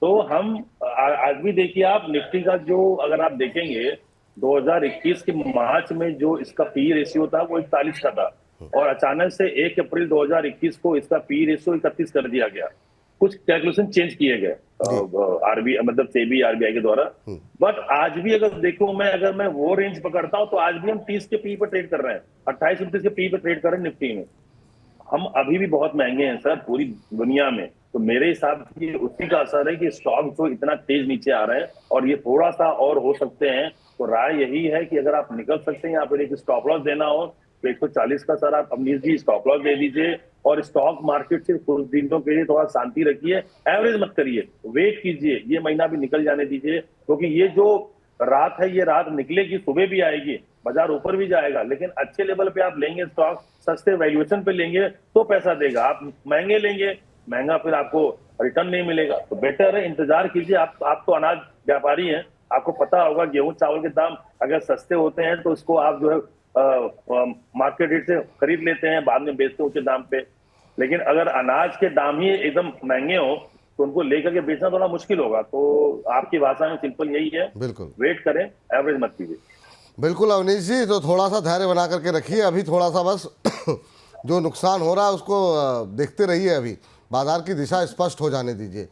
तो हम आज भी देखिए आप निफ्टी का जो अगर आप देखेंगे 2021 के मार्च में जो इसका पी रेशियो था वो 41 का था और अचानक से 1 अप्रैल 2021 को इसका पी रेशियो 31 कर दिया गया। कुछ कैलकुलेशन चेंज किए गए आरबीआई मतलब सेबी आरबीआई के द्वारा। बट आज भी अगर मैं वो रेंज पकड़ता हूं तो आज भी हम 30 के पी पर ट्रेड कर रहे हैं, 28 रुपए के पी पर ट्रेड कर रहे हैं निफ्टी में। हम अभी भी बहुत महंगे हैं सर पूरी दुनिया में। तो मेरे हिसाब से उसी का असर है कि स्टॉक जो इतना तेज नीचे आ रहे हैं और ये थोड़ा सा और हो सकते हैं। तो राय यही है कि अगर आप निकल सकते हैं या फिर एक स्टॉप लॉस देना हो तो 140 का सर आप अवनीश जी स्टॉप लॉस दे दीजिए और स्टॉक मार्केट से कुछ दिनों के लिए थोड़ा शांति रखिए। एवरेज मत करिए, वेट कीजिए, ये महीना भी निकल जाने दीजिए क्योंकि ये जो रात है ये रात निकलेगी, सुबह भी आएगी, बाजार ऊपर भी जाएगा। लेकिन अच्छे लेवल पे आप लेंगे स्टॉक, सस्ते वैल्यूएशन पे लेंगे तो पैसा देगा। आप महंगे लेंगे, महंगा फिर आपको रिटर्न नहीं मिलेगा। तो बेटर है इंतजार कीजिए। आप तो अनाज व्यापारी हैं, आपको पता होगा गेहूं चावल के दाम अगर सस्ते होते हैं तो इसको आप जो है मार्केट रेट से खरीद लेते हैं, बाद में बेचते हैं ऊंचे दाम पे। लेकिन अगर अनाज के दाम ही एकदम महंगे हो तो उनको लेकर के बेचना थोड़ा मुश्किल होगा। तो आपकी भाषा में सिंपल यही है, बिल्कुल वेट करें, एवरेज मत कीजिए। बिल्कुल अवनीश जी, तो थोड़ा सा धैर्य बना करके रखिए। अभी थोड़ा सा बस जो नुकसान हो रहा है उसको देखते रहिए। अभी बाजार की दिशा स्पष्ट हो जाने दीजिए,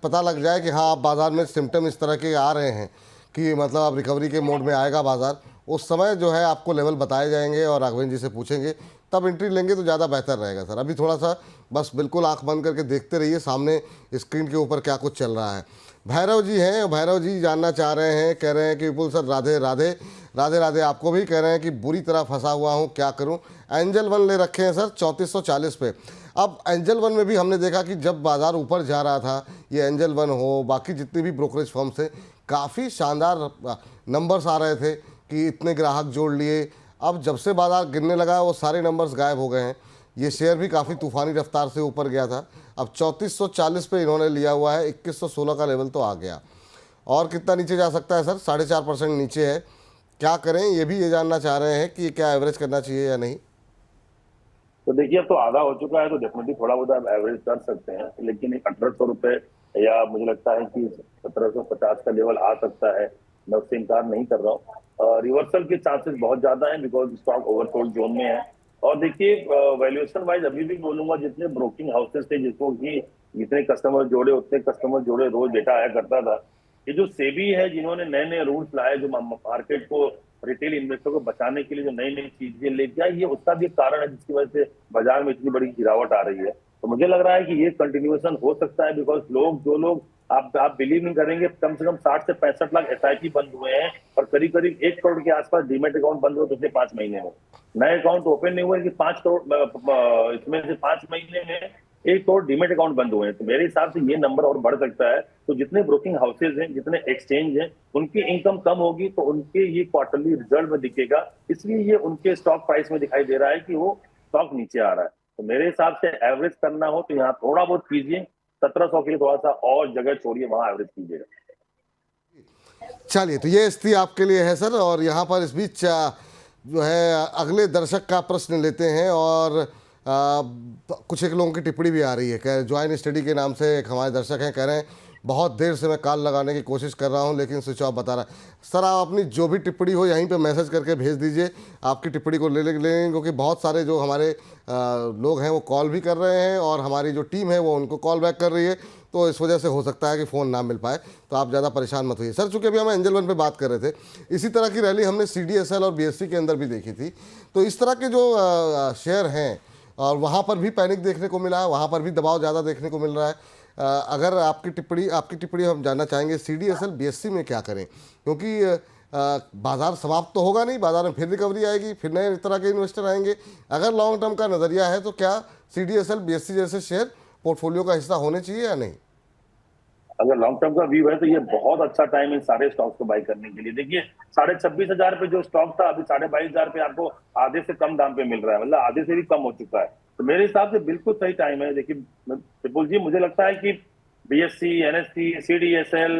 पता लग जाए कि हाँ अब बाजार में सिम्टम इस तरह के आ रहे हैं कि मतलब अब रिकवरी के मोड में आएगा बाजार, उस समय जो है आपको लेवल बताए जाएंगे और राघवेंद्र जी से पूछेंगे, तब एंट्री लेंगे तो ज़्यादा बेहतर रहेगा सर। अभी थोड़ा सा बस बिल्कुल आंख बंद करके देखते रहिए सामने स्क्रीन के ऊपर क्या कुछ चल रहा है। भैरव जी हैं, भैरव जी जानना चाह रहे हैं, कह रहे हैं कि विपुल सर राधे राधे। राधे राधे आपको भी। कह रहे हैं कि बुरी तरह फंसा हुआ हूँ, क्या करूँ। एंजल वन ले रखे हैं सर 3440 पे। अब एंजल वन में भी हमने देखा कि जब बाज़ार ऊपर जा रहा था, ये एंजल वन हो, बाकी जितनी भी ब्रोकरेज फर्म से काफ़ी शानदार नंबर्स आ रहे थे कि इतने ग्राहक जोड़ लिए। अब जब से बाज़ार गिरने लगा वो सारे नंबर्स गायब हो गए हैं। ये शेयर भी काफ़ी तूफ़ानी रफ्तार से ऊपर गया था। अब 3440 पे इन्होंने लिया हुआ है, 2116 का लेवल तो आ गया। और कितना नीचे जा सकता है सर? 4.5% नीचे है। क्या करें, ये भी ये जानना चाह रहे हैं कि क्या एवरेज करना चाहिए या नहीं। तो देखिए अब तो आधा हो चुका है, तो डेफिनेटली थोड़ा बहुत आप एवरेज कर सकते हैं, लेकिन 1800 रुपए या मुझे लगता है कि 1750 का लेवल आ सकता है, मैं उससे इनकार नहीं कर रहा हूँ। रिवर्सल के चांसेस बहुत ज्यादा हैं बिकॉज स्टॉक ओवरसोल्ड जोन में है। और देखिए वैल्यूएशन वाइज अभी भी बोलूंगा, जितने ब्रोकिंग हाउसेस थे जिसको कि जितने कस्टमर जोड़े उतने कस्टमर जोड़े रोज डेटा आया करता था। ये जो सेबी है जिन्होंने नए नए रूल्स लाए, जो मार्केट को रिटेल इन्वेस्टर को बचाने के लिए जो नई नई चीजें लेके आई, ये उसका भी कारण है जिसकी वजह से बाजार में इतनी बड़ी गिरावट आ रही है। तो मुझे लग रहा है कि ये कंटिन्यूएशन हो सकता है बिकॉज जो लोग आप बिलीव नहीं करेंगे, कम से कम 60 से 65 लाख SIP बंद हुए हैं और करीब करीब 1 करोड़ के आसपास डीमेट अकाउंट बंद हुए पिछले 5 महीने में। नए अकाउंट ओपन नहीं हुए कि 5 करोड़, इसमें से 5 महीने में 1 करोड़ डीमेट अकाउंट बंद हुए हैं। तो मेरे हिसाब से ये नंबर और बढ़ सकता है। तो जितने ब्रोकिंग हाउसेज हैं, जितने एक्सचेंज हैं, उनकी इनकम कम होगी तो उनके ये क्वार्टरली रिजल्ट में दिखेगा, इसलिए ये उनके स्टॉक प्राइस में दिखाई दे रहा है कि वो स्टॉक नीचे आ रहा है। तो मेरे हिसाब से एवरेज करना हो तो यहाँ थोड़ा बहुत कीजिए, 1700 के लिए थोड़ा सा और जगह छोड़िए, वहां एवरेज कीजिएगा। चलिए, तो ये स्थिति आपके लिए है सर। और यहाँ पर इस बीच जो है अगले दर्शक का प्रश्न लेते हैं और कुछ एक लोगों की टिप्पणी भी आ रही है। कह ज्वाइन स्टडी के नाम से एक हमारे दर्शक हैं, कह रहे हैं बहुत देर से मैं कॉल लगाने की कोशिश कर रहा हूं लेकिन स्विच ऑफ बता रहा है। सर आप अपनी जो भी टिप्पणी हो यहीं पे मैसेज करके भेज दीजिए, आपकी टिप्पणी को ले लेंगे, क्योंकि बहुत सारे जो हमारे लोग हैं वो कॉल भी कर रहे हैं और हमारी जो टीम है वो उनको कॉल बैक कर रही है, तो इस वजह से हो सकता है कि फ़ोन ना मिल पाए। तो आप ज़्यादा परेशान मत होइए सर। चूँकि अभी हम एंजल वन पे बात कर रहे थे, इसी तरह की रैली हमने CDSL और BSE के अंदर भी देखी थी। तो इस तरह के जो शेयर हैं और वहाँ पर भी पैनिक देखने को मिला है, वहाँ पर भी दबाव ज़्यादा देखने को मिल रहा है। अगर आपकी टिप्पणी हम जानना चाहेंगे CDSL BSE में क्या करें, क्योंकि बाज़ार समाप्त तो होगा नहीं, बाज़ार में फिर रिकवरी आएगी, फिर नए तरह के इन्वेस्टर आएंगे। अगर लॉन्ग टर्म का नज़रिया है तो क्या CDSL BSE जैसे शेयर पोर्टफोलियो का हिस्सा होने चाहिए या नहीं? अगर लॉन्ग टर्म का व्यू है तो ये बहुत अच्छा टाइम है सारे स्टॉक्स को बाई करने के लिए। देखिए 26,500 पे जो स्टॉक था, अभी 22,500 पे आपको आधे से कम दाम पे मिल रहा है, मतलब आधे से भी कम हो चुका है। तो मेरे हिसाब से बिल्कुल सही टाइम है। देखिए विपुल जी, मुझे लगता है कि BSE, NSE, CDSL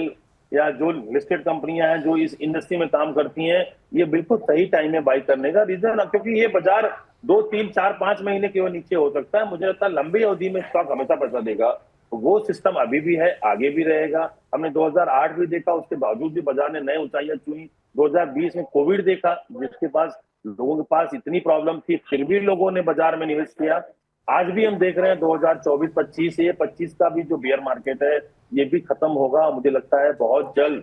या जो लिस्टेड कंपनियां हैं जो इस इंडस्ट्री में काम करती हैं, ये बिल्कुल सही टाइम है बाई करने का। रीजन क्योंकि ये बाजार 2, 3, 4, 5 महीने केवल नीचे हो सकता है, मुझे लगता है लंबी अवधि में स्टॉक हमेशा पैसा देगा। तो वो सिस्टम अभी भी है, आगे भी रहेगा। हमने 2008 भी देखा, उसके बावजूद भी बाजार ने नए ऊंचाइयां छुई। 2020 में कोविड देखा, जिसके पास लोगों के पास इतनी प्रॉब्लम थी, फिर भी लोगों ने बाजार में निवेश किया। आज भी हम देख रहे हैं 2024-25 ये 25 का भी जो बेयर मार्केट है ये भी खत्म होगा। मुझे लगता है बहुत जल्द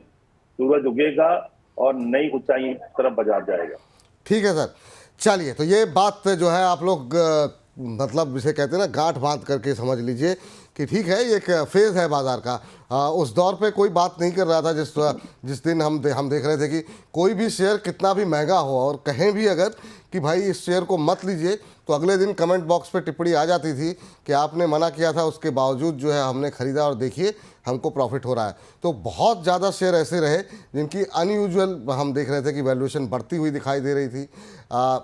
सूरज उगेगा और नई ऊंचाई तरफ बाजार जाएगा। ठीक है सर। चलिए, तो ये बात जो है आप लोग मतलब इसे कहते हैं ना, गांठ बांध करके समझ लीजिए कि ठीक है, ये एक फेज़ है बाज़ार का। उस दौर पे कोई बात नहीं कर रहा था जिस दिन हम देख रहे थे कि कोई भी शेयर कितना भी महंगा हो और कहें भी अगर कि भाई इस शेयर को मत लीजिए, तो अगले दिन कमेंट बॉक्स पे टिप्पणी आ जाती थी कि आपने मना किया था, उसके बावजूद जो है हमने ख़रीदा और देखिए हमको प्रॉफिट हो रहा है। तो बहुत ज़्यादा शेयर ऐसे रहे जिनकी अनयूजुअल हम देख रहे थे कि वैल्यूएशन बढ़ती हुई दिखाई दे रही थी।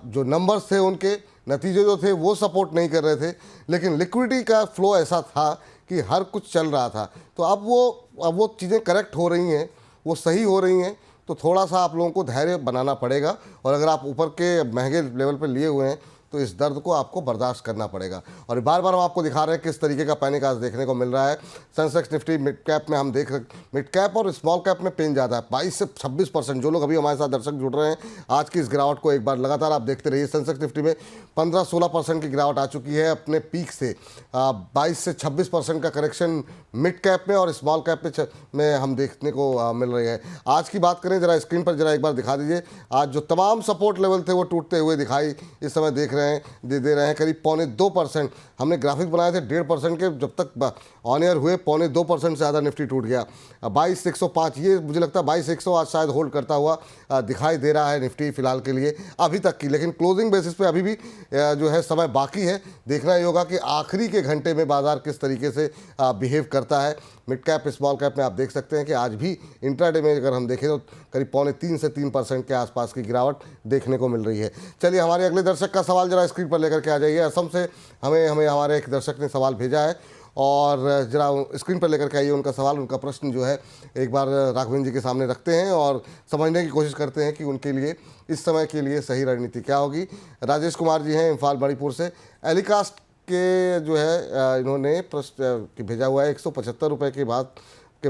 जो नंबर्स थे उनके नतीजे जो थे वो सपोर्ट नहीं कर रहे थे, लेकिन लिक्विडिटी का फ्लो ऐसा था कि हर कुछ चल रहा था। तो अब वो चीज़ें करेक्ट हो रही हैं, वो सही हो रही हैं। तो थोड़ा सा आप लोगों को धैर्य बनाना पड़ेगा, और अगर आप ऊपर के महंगे लेवल पे लिए हुए हैं तो इस दर्द को आपको बर्दाश्त करना पड़ेगा। और बार बार हम आपको दिखा रहे हैं किस तरीके का पैनिक आज देखने को मिल रहा है। सेंसेक्स निफ्टी मिड कैप में हम देख मिड कैप और स्मॉल कैप में पेन ज़्यादा है, 22 से 26%। जो लोग अभी हमारे साथ दर्शक जुड़ रहे हैं, आज की इस गिरावट को एक बार लगातार आप देखते रहिए। सेंसेक्स निफ्टी में 15-16% की गिरावट आ चुकी है अपने पीक से। 22 से 26% का करेक्शन मिड कैप में और स्मॉल कैप में हम देखने को मिल रही है। आज की बात करें, जरा स्क्रीन पर जरा एक बार दिखा दीजिए। आज जो तमाम सपोर्ट लेवल थे वो टूटते हुए दिखाई इस समय देख रहे हैं, दे रहे हैं। करीब 0.25% हमने ग्राफिक बनाए थे 1.5% के, जब तक ऑन एयर हुए 0.2% से ज़्यादा निफ्टी टूट गया। 22,105, ये मुझे लगता है 22,100 आज शायद होल्ड करता हुआ दिखाई दे रहा है निफ्टी फिलहाल के लिए अभी तक की। लेकिन क्लोजिंग बेसिस पे अभी भी जो है समय बाकी है। देखना ये होगा कि आखिरी के घंटे में बाजार किस तरीके से बिहेव करता है। मिड कैप स्मॉल कैप में आप देख सकते हैं कि आज भी इंट्राडे में अगर हम देखें तो करीब 2.25 से 3% के आसपास की गिरावट देखने को मिल रही है। चलिए हमारे अगले दर्शक का सवाल जरा स्क्रीन पर लेकर के आ जाइए। असम से हमें हमारे एक दर्शक ने सवाल भेजा है और जरा स्क्रीन पर लेकर के आइए उनका सवाल, उनका प्रश्न जो है एक बार राघवेंद्र जी के सामने रखते हैं और समझने की कोशिश करते हैं कि उनके लिए इस समय के लिए सही रणनीति क्या होगी। राजेश कुमार जी हैं इम्फाल मणिपुर से। एलिकास्ट के जो है इन्होंने प्रश्न भेजा हुआ है, 175 रुपये के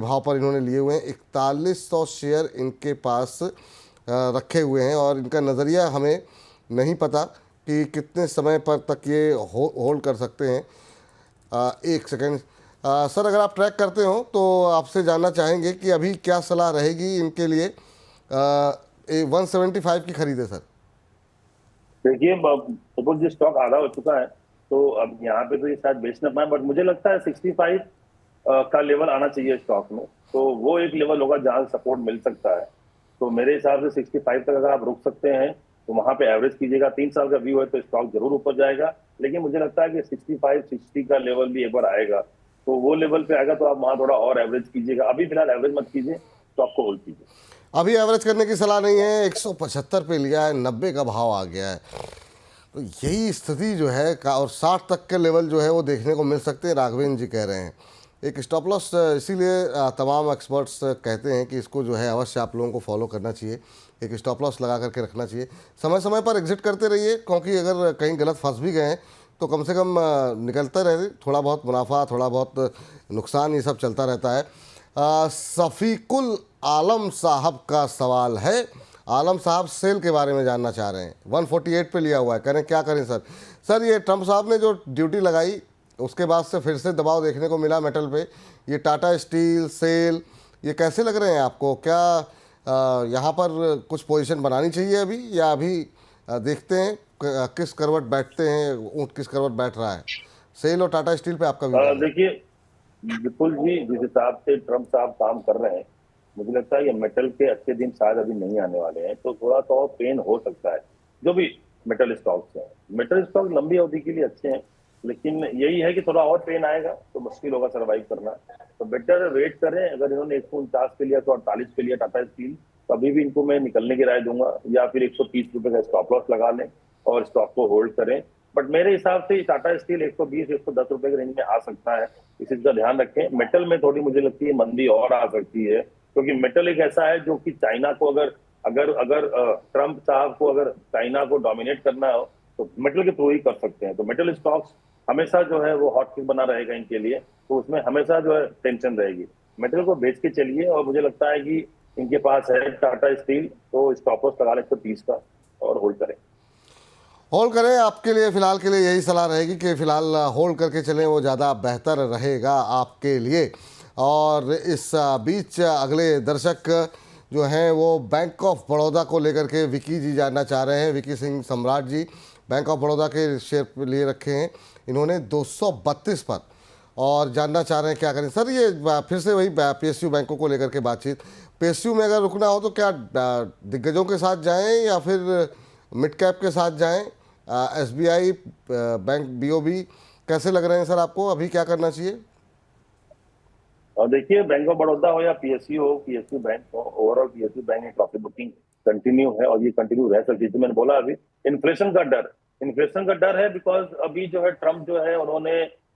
भाव पर इन्होंने लिए हुए हैं। 4100 शेयर इनके पास रखे हुए हैं और इनका नज़रिया हमें नहीं पता कि कितने समय पर तक ये होल्ड कर सकते हैं। एक सेकेंड सर, अगर आप ट्रैक करते हो तो आपसे जानना चाहेंगे कि अभी क्या सलाह रहेगी इनके लिए। 175 की खरीदे सर। देखिए सपोज जो स्टॉक आधा हो चुका है तो अब यहाँ पे तो ये शायद बेच ना पाए, बट मुझे लगता है 65 का लेवल आना चाहिए स्टॉक में, तो वो एक लेवल होगा जहाँ सपोर्ट मिल सकता है। तो मेरे हिसाब से 65 तक अगर आप रुक सकते हैं तो वहां पे एवरेज कीजिएगा। 3 साल का व्यू है तो स्टॉक जरूर ऊपर जाएगा, लेकिन मुझे लगता है कि 65-60 का लेवल भी एक बार आएगा, तो वो लेवल पे आएगा तो आप वहां थोड़ा और एवरेज कीजिएगा। अभी फिलहाल एवरेज मत कीजिए, स्टॉक को होल्ड कीजिए। अभी एवरेज करने की सलाह नहीं है। 175 पे लिया है, 90 का भाव आ गया है, तो यही स्थिति जो है और 60 तक के लेवल जो है वो देखने को मिल सकते हैं, राघवेंद्र जी कह रहे हैं। एक स्टॉप लॉस, इसीलिए तमाम एक्सपर्ट्स कहते हैं कि इसको जो है अवश्य आप लोगों को फॉलो करना चाहिए। एक स्टॉप लॉस लगा करके रखना चाहिए, समय समय पर एग्जिट करते रहिए, क्योंकि अगर कहीं गलत फंस भी गए हैं तो कम से कम निकलते रहे। थोड़ा बहुत मुनाफा, थोड़ा बहुत नुकसान, ये सब चलता रहता है। सफ़ीकुल आलम साहब का सवाल है। आलम साहब सेल के बारे में जानना चाह रहे हैं। 148 पे लिया हुआ है, कह रहे हैं क्या करें सर। सर ये ट्रंप साहब ने जो ड्यूटी लगाई उसके बाद से फिर से दबाव देखने को मिला मेटल पे। ये टाटा स्टील, सेल, ये कैसे लग रहे हैं आपको? क्या यहाँ पर कुछ पोजीशन बनानी चाहिए अभी, या अभी देखते हैं किस करवट बैठते हैं, ऊँट किस करवट बैठ रहा है? सेल और टाटा स्टील पे आपका व्यू? देखिए विपुल जी, जिस हिसाब से ट्रंप साहब काम कर रहे हैं, मुझे लगता है ये मेटल के अच्छे दिन शायद अभी नहीं आने वाले हैं, तो थोड़ा सा और पेन हो सकता है। जो भी मेटल स्टॉक्स हैं, मेटल स्टॉक लंबी अवधि के लिए अच्छे हैं, लेकिन यही है कि थोड़ा और पेन आएगा तो मुश्किल होगा सरवाइव करना। तो बेटर वेट करें। अगर इन्होंने 149 पे लिया, 148 पे लिया टाटा स्टील, तो अभी भी इनको मैं निकलने की राय दूंगा, या फिर 130 रुपए का स्टॉप लॉस लगा लें और स्टॉक को होल्ड करें। बट मेरे हिसाब से टाटा स्टील 120-110 रुपए के रेंज में आ सकता है, इस चीज का ध्यान रखें। मेटल में थोड़ी मुझे लगती है मंदी और आ सकती है, क्योंकि मेटल एक ऐसा है जो कि चाइना को अगर ट्रंप साहब को अगर चाइना को डोमिनेट करना हो तो मेटल के थ्रू ही कर सकते हैं। तो मेटल स्टॉक्स हमेशा जो है वो हॉट किक बना रहेगा इनके लिए, तो उसमें हमेशा जो है टेंशन रहेगी। मेटल को बेच के चलिए, और मुझे लगता है कि इनके पास है टाटा स्टील, तो स्टॉप लॉस लगा लें 130 का और होल्ड करें। होल्ड करें, आपके लिए फ़िलहाल के लिए यही सलाह रहेगी कि फ़िलहाल होल्ड करके चलें, वो ज़्यादा बेहतर रहेगा आपके लिए। और इस बीच अगले दर्शक जो हैं वो बैंक ऑफ बड़ौदा को लेकर के विकी जी जानना चाह रहे हैं। विकी सिंह सम्राट जी बैंक ऑफ बड़ौदा के शेयर लिए रखे हैं इन्होंने 232 पर, और जानना चाह रहे हैं क्या करें सर। ये फिर से वही पीएसयू बैंकों को लेकर के बातचीत। पीएसयू में अगर रुकना हो तो क्या दिग्गजों के साथ जाएं या फिर मिड कैप के साथ जाएं? एसबीआई बैंक, बीओबी, कैसे लग रहे हैं सर आपको? अभी क्या करना चाहिए? और देखिए, बैंक ऑफ बड़ौदा हो या पीएसयू हो, पीएसयू बैंक हो, ओवरऑल पीएसयू बैंक में प्रॉफिट बुकिंग कंटिन्यू है और ये कंटिन्यू रह सकती है। मैंने बोला अभी इन्फ्लेशन का डर है, बिकॉज अभी जो है ट्रम्प जो है उन्होंने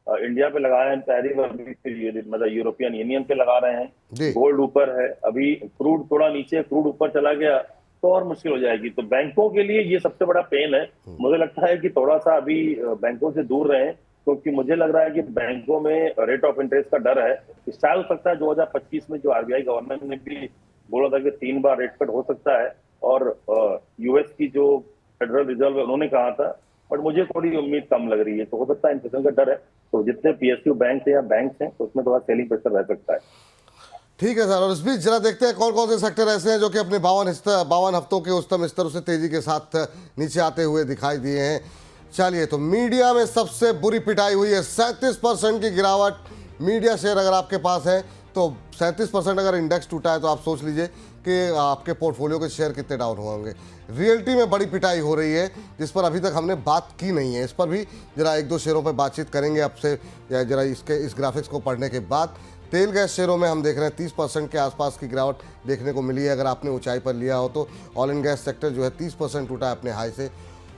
इंडिया पे लगाए हैं टैरिफ, मतलब यूरोपियन यूनियन पे लगा रहे हैं। गोल्ड ऊपर है, अभी क्रूड थोड़ा नीचे, क्रूड ऊपर चला गया तो और मुश्किल हो जाएगी। तो बैंकों के लिए ये सबसे बड़ा पेन है। मुझे लगता है कि थोड़ा सा अभी बैंकों से दूर रहें, क्योंकि मुझे लग रहा है कि बैंकों में रेट ऑफ इंटरेस्ट का डर है। शायद हो सकता है 2025 में जो आरबीआई गवर्नर ने भी बोला था कि 3 बार रेट कट हो सकता है, और यूएस की जो फेडरल रिजर्व है उन्होंने कहा था, बट मुझे थोड़ी उम्मीद कम लग रही है। तो हो सकता है इन्फ्लेशन का डर है, तो जितने पीएसयू बैंक है या बैंक हैं तो उसमें थोड़ा सेलिंग प्रेशर रह सकता है। ठीक है सर, और इस बीच जरा देखते हैं कौन कौन से सेक्टर ऐसे हैं जो कि अपने 52 हफ्तों के उच्चतम स्तर से तेजी के साथ नीचे आते हुए दिखाई दिए हैं। चलिए, तो मीडिया में सबसे बुरी पिटाई हुई है, 37% की गिरावट। मीडिया शेयर अगर आपके पास है तो 37% अगर इंडेक्स टूटा है तो आप सोच लीजिए कि आपके पोर्टफोलियो के शेयर कितने डाउन होंगे। रियल्टी में बड़ी पिटाई हो रही है, जिस पर अभी तक हमने बात की नहीं है। इस पर भी जरा एक दो शेयरों पर बातचीत करेंगे आपसे जरा इस ग्राफिक्स को पढ़ने के बाद। तेल गैस शेयरों में हम देख रहे हैं 30% के आसपास की गिरावट देखने को मिली है अगर आपने ऊंचाई पर लिया हो तो। ऑयल एंड गैस सेक्टर जो है 30% टूटा है अपने हाई से।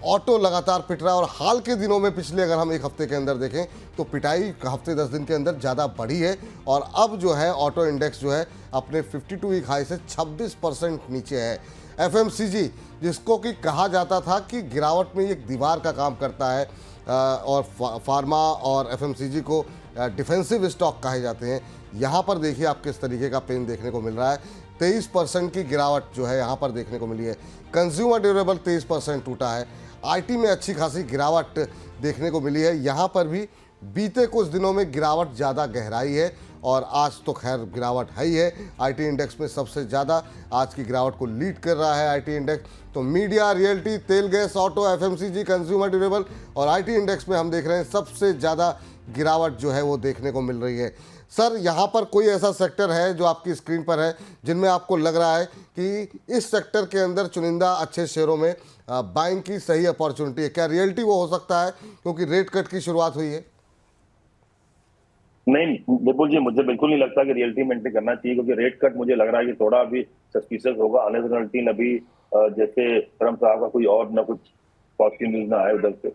ऑटो लगातार पिट रहा है, और हाल के दिनों में पिछले अगर हम एक हफ्ते के अंदर देखें तो पिटाई हफ्ते 10 दिन के अंदर ज़्यादा बढ़ी है, और अब जो है ऑटो इंडेक्स जो है अपने 52 वीक हाई से 26% नीचे है। एफएमसीजी, जिसको कि कहा जाता था कि गिरावट में एक दीवार का काम करता है, और फार्मा और एफएमसीजी को डिफेंसिव स्टॉक कहे जाते हैं, यहाँ पर देखिए आप किस तरीके का पेन देखने को मिल रहा है। 23% की गिरावट जो है यहाँ पर देखने को मिली है। कंज्यूमर ड्यूरेबल 23% टूटा है। आईटी में अच्छी खासी गिरावट देखने को मिली है। यहाँ पर भी बीते कुछ दिनों में गिरावट ज़्यादा गहराई है, और आज तो खैर गिरावट है ही है। आईटी इंडेक्स में सबसे ज़्यादा आज की गिरावट को लीड कर रहा है आईटी इंडेक्स। तो मीडिया, रियल्टी, तेल gas, auto, FMCG, consumer durable और आईटी इंडेक्स में हम देख रहे हैं सबसे ज़्यादा गिरावट जो है वो देखने को मिल रही है। सर, यहाँ पर कोई ऐसा सेक्टर है जो आपकी स्क्रीन पर है जिनमें आपको लग रहा है कि इस सेक्टर के अंदर चुनिंदा अच्छे शेयरों में बाइंग की सही अपॉर्चुनिटी है? क्या रियल्टी वो हो सकता है क्योंकि रेट कट की शुरुआत हुई है? नहीं विपुल जी, मुझे बिल्कुल नहीं लगता कि रियल्टी मेंटेन करना चाहिए, क्योंकि रेट कट मुझे लग रहा है कि थोड़ा अभी सस्पिशियस होगा। अनसर्टेनिटी अभी जैसे ट्रम्प साहब का कोई और ना कुछ पॉजिटिव न्यूज ना आए उधर से,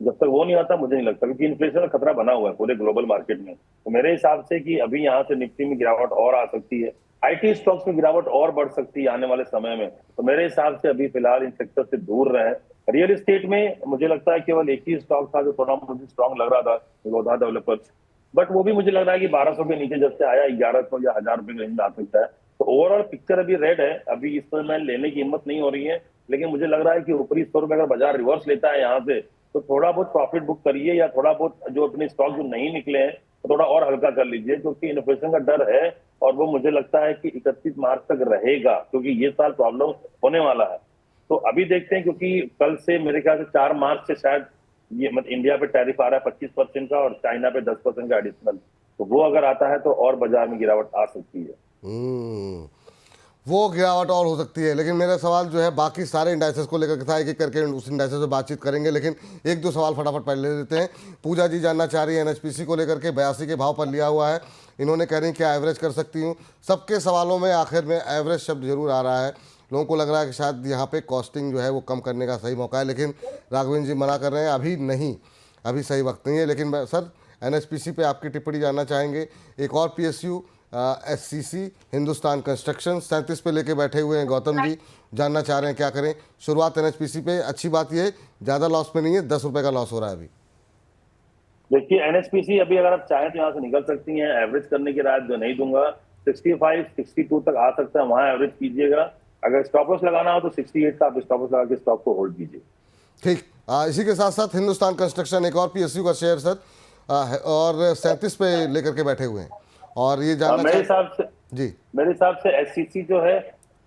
जब तक वो नहीं आता मुझे नहीं लगता, क्योंकि इन्फ्लेशन का खतरा बना हुआ है पूरे ग्लोबल मार्केट में। तो मेरे हिसाब से कि अभी यहाँ से निफ्टी में गिरावट और आ सकती है, आईटी स्टॉक्स में गिरावट और बढ़ सकती है आने वाले समय में। तो मेरे हिसाब से अभी फिलहाल इन सेक्टर से दूर रहे। रियल एस्टेट में मुझे लगता है केवल एक ही स्टॉक था जो थोड़ा मुझे स्ट्रॉन्ग लग रहा था, वो था डेवलपर्स, बट वो भी मुझे लग रहा है कि 1200 के नीचे जब से आया 1100 या 1000 रुपए के रेंज में आ सकता है। तो ओवरऑल पिक्चर अभी रेड है, अभी इस पर मैं लेने की हिम्मत नहीं हो रही है, लेकिन मुझे लग रहा है कि ऊपरी स्तर में अगर बाजार रिवर्स लेता है यहाँ से तो थोड़ा बहुत प्रॉफिट बुक करिए, या थोड़ा बहुत जो अपने स्टॉक जो नहीं निकले हैं तो थोड़ा और हल्का कर लीजिए, क्योंकि इन्फ्लेशन का डर है और वो मुझे लगता है कि 31 मार्च तक रहेगा, क्योंकि ये साल प्रॉब्लम होने वाला है। तो अभी देखते हैं, क्योंकि कल से मेरे ख्याल से 4 मार्च से शायद ये मतलब इंडिया पे टैरिफ आ रहा है 25% का और चाइना पे 10% का एडिशनल, तो वो अगर आता है तो और बाजार में गिरावट आ सकती है। वो गिरावट और हो सकती है, लेकिन मेरा सवाल जो है बाकी सारे इंडाइसेस को लेकर था, एक एक करके उस इंडाइसेस से बातचीत करेंगे, लेकिन एक दो सवाल फटाफट पहले ले लेते हैं। पूजा जी जानना चाह रही है एनएचपीसी को लेकर के 82 के भाव पर लिया हुआ है, इन्होंने कह रही क्या एवरेज कर सकती हूँ? सबके सवालों में आखिर में एवरेज शब्द जरूर आ रहा है। लोगों को लग रहा है कि शायद यहाँ पे कॉस्टिंग जो है वो कम करने का सही मौका है, लेकिन राघवेंद्र जी मना कर रहे हैं अभी नहीं, अभी सही वक्त नहीं है। लेकिन सर, एनएचपीसी पे आपकी टिप्पणी जानना चाहेंगे। एक और पीएसयू एससीसी हिंदुस्तान कंस्ट्रक्शन 37 पे लेके बैठे हुए हैं गौतम जी, जानना चाह रहे हैं क्या करें? शुरुआत एनएचपीसी पे अच्छी बात ये ज़्यादा लॉस पे नहीं है, 10 रुपये का लॉस हो रहा है अभी। देखिए एनएचपीसी अभी अगर आप चाहें तो यहाँ से निकल सकती हैं, एवरेज करने की राय जो नहीं दूंगा, 65 62 तक आ सकता है, वहां एवरेज कीजिएगा। अगर स्टॉप लॉस लगाना हो तो 68 का आप स्टॉप लॉस लगा के स्टॉक को होल्ड कीजिए। ठीक, इसी के साथ साथ हिंदुस्तान कंस्ट्रक्शन एक और पीएसयू का शेयर सर, और 37 पे लेकर के बैठे हुए हैं, और ये जानना मेरे हिसाब से जी, मेरे हिसाब से एससीसी जो है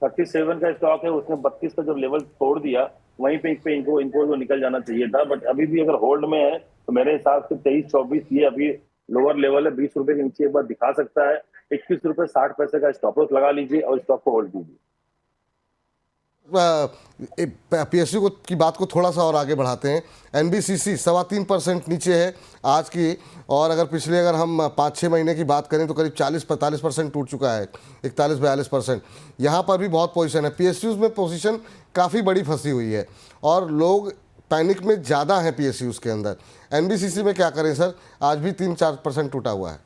37 का स्टॉक है, उसने 32 का जब लेवल तोड़ दिया वहीं पे इनको जो निकल जाना चाहिए था, बट अभी भी अगर होल्ड में है तो मेरे हिसाब से 23-24 ये अभी लोअर लेवल है, 20 रुपए के नीचे एक बार दिखा सकता है। 21 रुपए 60 पैसे का स्टॉप लॉस लगा लीजिए और स्टॉक को होल्ड कीजिए। पीएसयू की बात को थोड़ा सा और आगे बढ़ाते हैं। एनबीसीसी 3.25% नीचे है आज की, और अगर पिछले अगर हम 5-6 महीने की बात करें तो करीब 40-45% टूट चुका है, 41-42%। यहाँ पर भी बहुत पोजीशन है, पीएसयूज में पोजीशन काफ़ी बड़ी फंसी हुई है और लोग पैनिक में ज़्यादा हैं पीएसयूज के अंदर। एनबीसीसी में क्या करें सर, आज भी 3-4% टूटा हुआ है।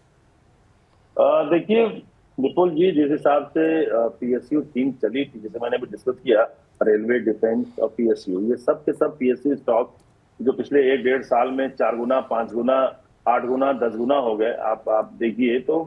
देखिए विपुल जी, जिस हिसाब से पीएसयू थीम चली थी, जैसे मैंने अभी डिस्कस किया, रेलवे, डिफेंस और पीएसयू, ये सब के सब पीएसयू स्टॉक जो पिछले 1-1.5 साल में 4 गुना, 5 गुना, 8 गुना, 10 गुना हो गए, आप देखिए। तो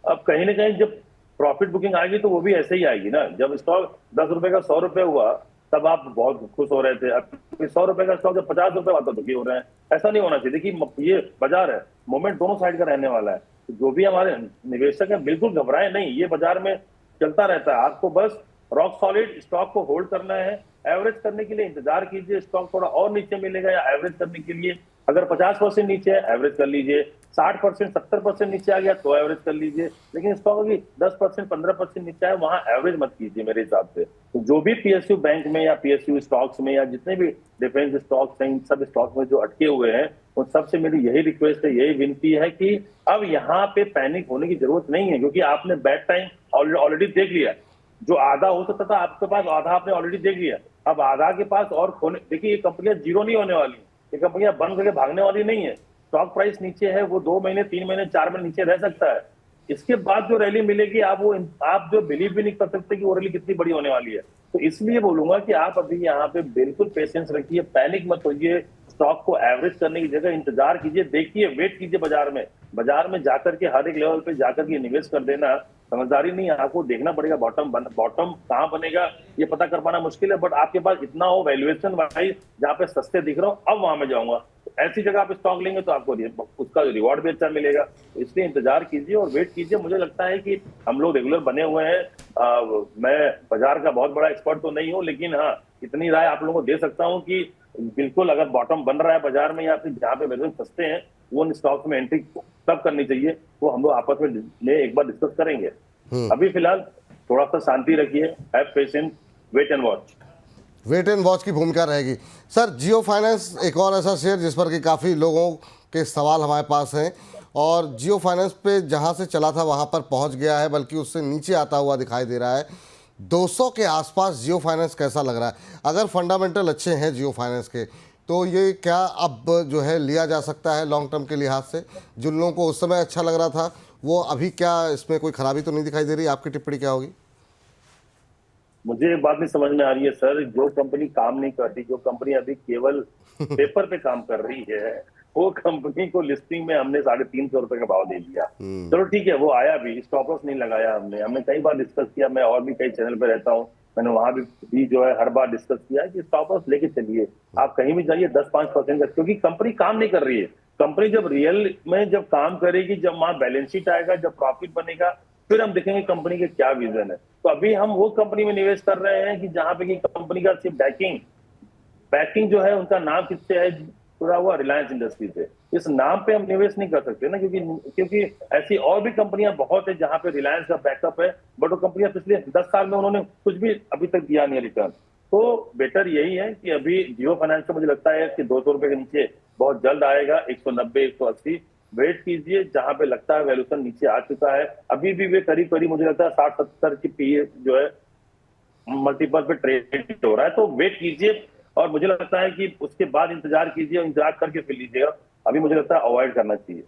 अब कहीं ना कहीं जब प्रॉफिट बुकिंग आएगी तो वो भी ऐसे ही आएगी ना। जब स्टॉक 10 रुपए का 100 रुपए हुआ तब आप बहुत खुश हो रहे थे, अब 100 रुपए का स्टॉक जब 50 रुपए हुआ तो दुखी हो रहे हैं। ऐसा नहीं होना चाहिए। देखिए ये बाजार है, मोमेंट दोनों साइड का रहने वाला है। तो जो भी हमारे निवेशक हैं बिल्कुल घबराए नहीं, ये बाजार में चलता रहता है। आपको बस रॉक सॉलिड स्टॉक को होल्ड करना है, एवरेज करने के लिए इंतजार कीजिए। स्टॉक थोड़ा और नीचे मिलेगा या एवरेज करने के लिए अगर 50% नीचे है एवरेज कर लीजिए, 60%, 70% नीचे आ गया तो एवरेज कर लीजिए। लेकिन स्टॉक अभी 10%, 15% नीचे है, वहां एवरेज मत कीजिए मेरे हिसाब से। तो जो भी पीएसयू बैंक में या पीएसयू स्टॉक्स में या जितने भी डिफेंस स्टॉक्स हैं, इन सब स्टॉक्स में जो अटके हुए हैं, उन सबसे मेरी यही रिक्वेस्ट है, यही विनती है कि अब यहाँ पे पैनिक होने की जरूरत नहीं है, क्योंकि आपने बैड टाइम ऑलरेडी देख लिया। जो आधा हो सकता था आपके पास, आधा आपने ऑलरेडी देख लिया। अब आधा के पास और खोने, देखिए ये कंपनियां जीरो नहीं होने वाली, ये कंपनियां बंद करके भागने वाली नहीं है। स्टॉक प्राइस नीचे है, वो 2 महीने, 3 महीने, 4 महीने नीचे रह सकता है। इसके बाद जो रैली मिलेगी आप जो बिलीव भी नहीं कर सकते कि वो रैली कितनी बड़ी होने वाली है। तो इसलिए बोलूंगा कि आप अभी यहाँ पे बिल्कुल पेशेंस रखिए, पैनिक मत होइए। स्टॉक को एवरेज करने की जगह इंतजार कीजिए, देखिए, वेट कीजिए। बाजार में जाकर के हर एक लेवल पे जाकर के निवेश कर देना समझदारी नहीं है। आपको देखना पड़ेगा बॉटम कहाँ बनेगा ये पता कर पाना मुश्किल है, बट आपके पास इतना हो वैल्यूएशन वाइज जहाँ पे सस्ते दिख रहा हो, अब वहां में जाऊंगा। ऐसी जगह आप स्टॉक लेंगे तो आपको उसका रिवॉर्ड भी अच्छा मिलेगा। इसलिए इंतजार कीजिए और वेट कीजिए। मुझे लगता है कि हम लोग रेगुलर बने हुए हैं। मैं बाजार का बहुत बड़ा एक्सपर्ट तो नहीं हूँ, लेकिन हाँ इतनी राय आप लोगों को दे सकता हूँ कि बिल्कुल अगर बॉटम बन रहा है बाजार में या फिर जहाँ पे वैल्यूएशन सस्ते हैं, वो स्टॉक्स में एंट्री तब करनी चाहिए। वो हम लोग आपस में एक बार डिस्कस करेंगे। अभी फिलहाल थोड़ा सा शांति रखिए, have patience, wait and watch. Wait and watch की भूमिका रहेगी। सर, जियो फाइनेंस एक और ऐसा शेयर जिस पर कि काफ़ी लोगों के सवाल हमारे पास हैं, और जियो फाइनेंस पे जहां से चला था वहां पर पहुंच गया है, बल्कि उससे नीचे आता हुआ दिखाई दे रहा है। 200 के आसपास जियो फाइनेंस कैसा लग रहा है? अगर फंडामेंटल अच्छे हैं जियो फाइनेंस के, तो ये क्या अब जो है लिया जा सकता है लॉन्ग टर्म के लिहाज से? जिन लोगों को उस समय अच्छा लग रहा था, वो अभी क्या इसमें कोई खराबी तो नहीं दिखाई दे रही? आपकी टिप्पणी क्या होगी? मुझे एक बात नहीं समझ में आ रही है सर, जो कंपनी काम नहीं करती, जो कंपनी अभी केवल पेपर पे काम कर रही है, वो कंपनी को लिस्टिंग में हमने 350 रुपए का भाव दे दिया। चलो ठीक है, वो आया भी, स्टॉप लॉस नहीं लगाया हमने कई बार डिस्कस किया। मैं और भी कई चैनल पे रहता हूँ, मैंने वहां भी जो है हर बार डिस्कस किया कि स्टॉप लॉस लेके चलिए। आप कहीं भी जाइए 10-5% का, क्योंकि कंपनी काम नहीं कर रही है। कंपनी जब रियल में जब काम करेगी, जब वहां बैलेंस शीट आएगा, जब प्रॉफिट बनेगा, फिर हम देखेंगे कंपनी के क्या विजन है। तो अभी हम वो कंपनी में निवेश कर रहे हैं कि जहां पे कि कंपनी का सिर्फ बैकिंग जो है, उनका नाम किससे है जुड़ा हुआ, रिलायंस इंडस्ट्री से। इस नाम पे हम निवेश नहीं कर सकते ना, क्योंकि ऐसी और भी कंपनियां बहुत है जहां पे रिलायंस का बैकअप है, बट वो कंपनियां पिछले 10 साल में उन्होंने कुछ भी अभी तक दिया नहीं रिटर्न। तो बेटर यही है कि अभी जियो फाइनेंस को मुझे लगता है कि 200 रुपए के नीचे बहुत जल्द आएगा, 190, 180 वेट कीजिए। जहां पे लगता है वैल्यूएशन नीचे आ चुका है, अभी भी वे करीब मुझे लगता है 60-70 की पीए जो है मल्टीपल पे ट्रेड हो रहा है। तो वेट कीजिए और मुझे लगता है कि उसके बाद इंतजार कीजिए और इंतजार करके फिर लीजिएगा। अभी मुझे लगता है अवॉइड करना चाहिए।